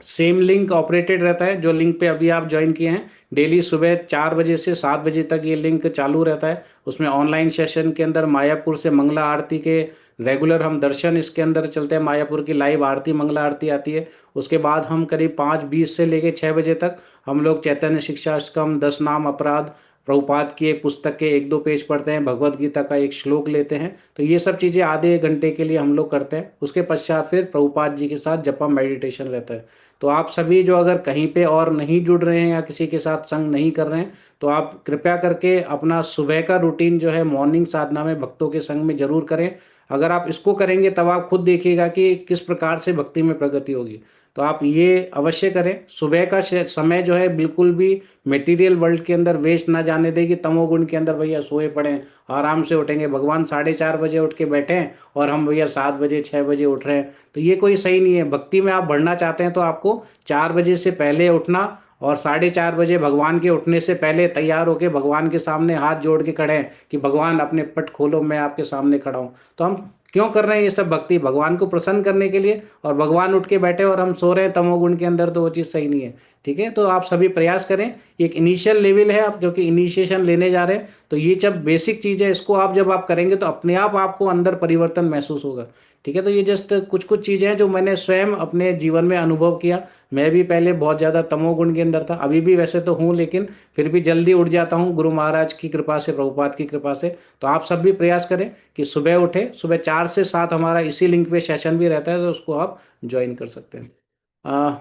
सेम लिंक ऑपरेटेड रहता है, जो लिंक पे अभी आप ज्वाइन किए हैं। डेली सुबह 4 बजे से 7 बजे तक ये लिंक चालू रहता है। उसमें ऑनलाइन सेशन के अंदर मायापुर से मंगला आरती के रेगुलर हम दर्शन इसके अंदर चलते हैं। मायापुर की लाइव आरती, मंगला आरती आती है। उसके बाद हम करीब 5:20 से लेके 6 बजे तक हम लोग चैतन्य शिक्षाष्टकम, 10 नाम अपराध, प्रभुपाद की एक पुस्तक के 1-2 पेज पढ़ते हैं, भगवत गीता का एक श्लोक लेते हैं। तो ये सब चीज़ें आधे 1 घंटे के लिए हम लोग करते हैं। उसके पश्चात फिर प्रभुपाद जी के साथ जपा मेडिटेशन रहता है। तो आप सभी जो अगर कहीं पे और नहीं जुड़ रहे हैं या किसी के साथ संग नहीं कर रहे हैं, तो आप कृपया करके अपना सुबह का रूटीन जो है मॉर्निंग साधना में भक्तों के संग में जरूर करें। अगर आप इसको करेंगे तब आप खुद देखिएगा कि किस प्रकार से भक्ति में प्रगति होगी। तो आप ये अवश्य करें। सुबह का समय जो है बिल्कुल भी मटेरियल वर्ल्ड के अंदर वेस्ट ना जाने देगी। तमोगुण के अंदर भैया सोए पड़े हैं, आराम से उठेंगे, भगवान 4:30 बजे उठ के बैठे हैं और हम भैया 7 बजे 6 बजे उठ रहे हैं, तो ये कोई सही नहीं है। भक्ति में आप बढ़ना चाहते हैं तो आपको 4 बजे से पहले उठना, और 4:30 बजे भगवान के उठने से पहले तैयार होके भगवान के सामने हाथ जोड़ के खड़े हैं कि भगवान अपने पट खोलो, मैं आपके सामने खड़ा हूँ। तो हम क्यों कर रहे हैं ये सब भक्ति? भगवान को प्रसन्न करने के लिए। और भगवान उठ के बैठे और हम सो रहे हैं तमोगुण के अंदर, तो वो चीज़ सही नहीं है। ठीक है, तो आप सभी प्रयास करें। एक इनिशियल लेवल है, आप क्योंकि इनिशिएशन लेने जा रहे हैं, तो ये जब बेसिक चीज़ है इसको आप जब आप करेंगे तो अपने आप आपको अंदर परिवर्तन महसूस होगा। ठीक है, तो ये जस्ट कुछ कुछ चीज़ें हैं जो मैंने स्वयं अपने जीवन में अनुभव किया। मैं भी पहले बहुत ज़्यादा तमोगुण के अंदर था, अभी भी वैसे तो हूँ, लेकिन फिर भी जल्दी उठ जाता हूँ गुरु महाराज की कृपा से, प्रभुपाद की कृपा से। तो आप सब भी प्रयास करें कि सुबह उठे। सुबह 4 से 7 हमारा इसी लिंक पे सेशन भी रहता है, तो उसको आप ज्वाइन कर सकते हैं।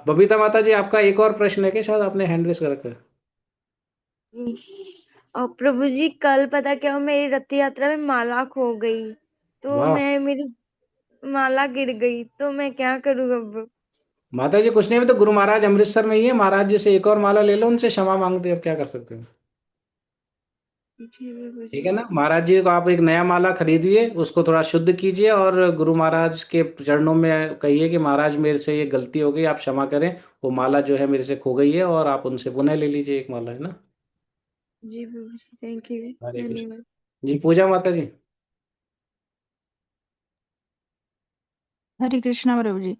बबीता माता जी, आपका एक और प्रश्न है कि शायद आपने हैंड रेस कर रखा है। और प्रभु जी, कल पता क्या हुआ, मेरी रथ यात्रा में माला खो गई, तो वाह मेरी माला गिर गई, तो मैं क्या करूँ अब? माता जी, कुछ नहीं, अभी तो गुरु महाराज अमृतसर में ही है, महाराज जी से एक और माला ले लो, उनसे क्षमा मांगते, अब क्या कर सकते हो। जी प्रभु ठीक जी। है ना, महाराज जी को आप एक नया माला खरीदिए, उसको थोड़ा शुद्ध कीजिए और गुरु महाराज के चरणों में कहिए कि महाराज मेरे से ये गलती हो गई, आप क्षमा करें, वो माला जो है मेरे से खो गई है, और आप उनसे पुनः ले लीजिए एक माला, है ना। जी प्रभु जी, थैंक यू, हरे कृष्ण धन्यवाद। जी। पूजा माता जी। हरे कृष्णा प्रभु जी। हरे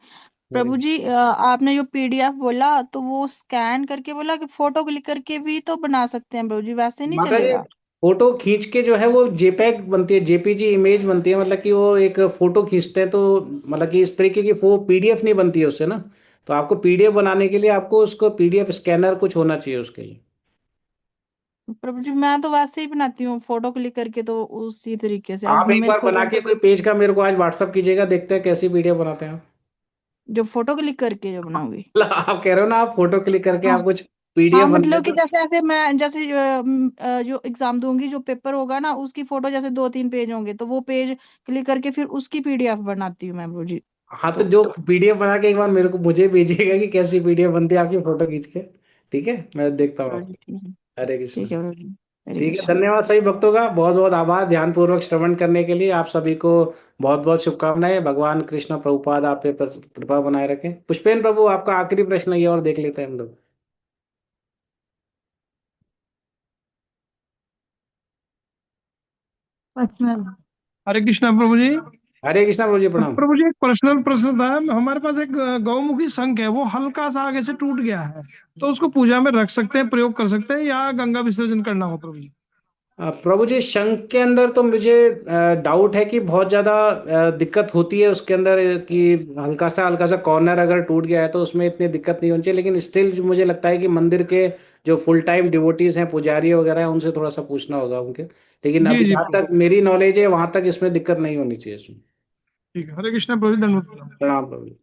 प्रभु जी, आपने जो PDF बोला तो वो स्कैन करके बोला कि फोटो क्लिक करके भी तो बना सकते हैं प्रभु जी, वैसे नहीं माता जी, चलेगा? फोटो खींच के जो है वो जेपैग बनती है, जेपीजी इमेज बनती है, मतलब कि वो एक फोटो खींचते हैं तो मतलब कि इस तरीके की वो पीडीएफ नहीं बनती है उससे ना। तो आपको पीडीएफ बनाने के लिए आपको उसको पीडीएफ स्कैनर कुछ होना चाहिए उसके लिए। प्रभु जी मैं तो वैसे ही बनाती हूँ फोटो क्लिक करके, तो उसी तरीके से अब आप एक मेरे बार को बना के कोई पेज का मेरे को आज व्हाट्सअप कीजिएगा, देखते हैं कैसी पीडीएफ बनाते हैं आप। जो फोटो क्लिक करके जो बनाऊंगी। मतलब आप कह रहे हो ना, आप फोटो क्लिक करके हाँ आप कुछ हाँ, पीडीएफ बन मतलब कि तो। जैसे ऐसे मैं जैसे जो एग्जाम दूंगी, जो पेपर होगा ना उसकी फोटो जैसे 2-3 पेज होंगे, तो वो पेज क्लिक करके फिर उसकी पीडीएफ बनाती हूँ मैं प्रभु जी। हाँ, तो तो जो पीडीएफ बना के एक बार मेरे को मुझे भेजिएगा कि कैसी पीडीएफ बनती है आपकी फोटो खींच के। ठीक है, मैं देखता हूँ प्रभु जी आपकी। ठीक है। हरे कृष्ण। ठीक है प्रभु जी, हरे ठीक है, कृष्ण। धन्यवाद सभी भक्तों का, बहुत बहुत आभार ध्यान पूर्वक श्रवण करने के लिए। आप सभी को बहुत बहुत शुभकामनाएं। भगवान कृष्ण प्रभुपाद आप पे कृपा बनाए रखें। पुष्पेन प्रभु, आपका आखिरी प्रश्न ये और देख लेते हैं हम लोग। हरे कृष्णा प्रभु जी। हरे कृष्णा प्रभु जी, प्रणाम। प्रभु जी एक पर्सनल प्रश्न था। हमारे पास एक गौमुखी शंख है, वो हल्का सा आगे से टूट गया है, तो उसको पूजा में रख सकते हैं, प्रयोग कर सकते हैं, या गंगा विसर्जन करना हो प्रभु जी? प्रभु जी, शंख के अंदर तो मुझे डाउट है कि बहुत ज़्यादा दिक्कत होती है उसके अंदर, कि हल्का सा कॉर्नर अगर टूट गया है तो उसमें इतनी दिक्कत नहीं होनी चाहिए। लेकिन स्टिल मुझे लगता है कि मंदिर के जो फुल टाइम डिवोटीज हैं, पुजारी वगैरह हैं, उनसे थोड़ा सा पूछना होगा उनके। लेकिन जी अभी जी जहाँ प्रभु। तक मेरी नॉलेज है वहां तक इसमें दिक्कत नहीं होनी चाहिए इसमें। ठीक है, हरे कृष्णा प्रभु जी, धन्यवाद। प्रणाम प्रभु जी।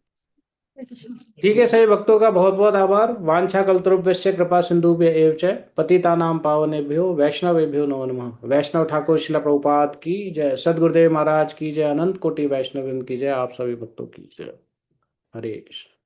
ठीक है, सभी भक्तों का बहुत बहुत आभार। वांछा कल्पतरुभ्यश्च कृपा सिंधुभ्य एव च पतितानां पावनेभ्यो वैष्णवेभ्यो नमो नमः। वैष्णव ठाकुर शिला प्रभुपाद की जय, सदगुरुदेव महाराज की जय, अनंत कोटि वैष्णव की जय, आप सभी भक्तों की जय। हरे कृष्ण।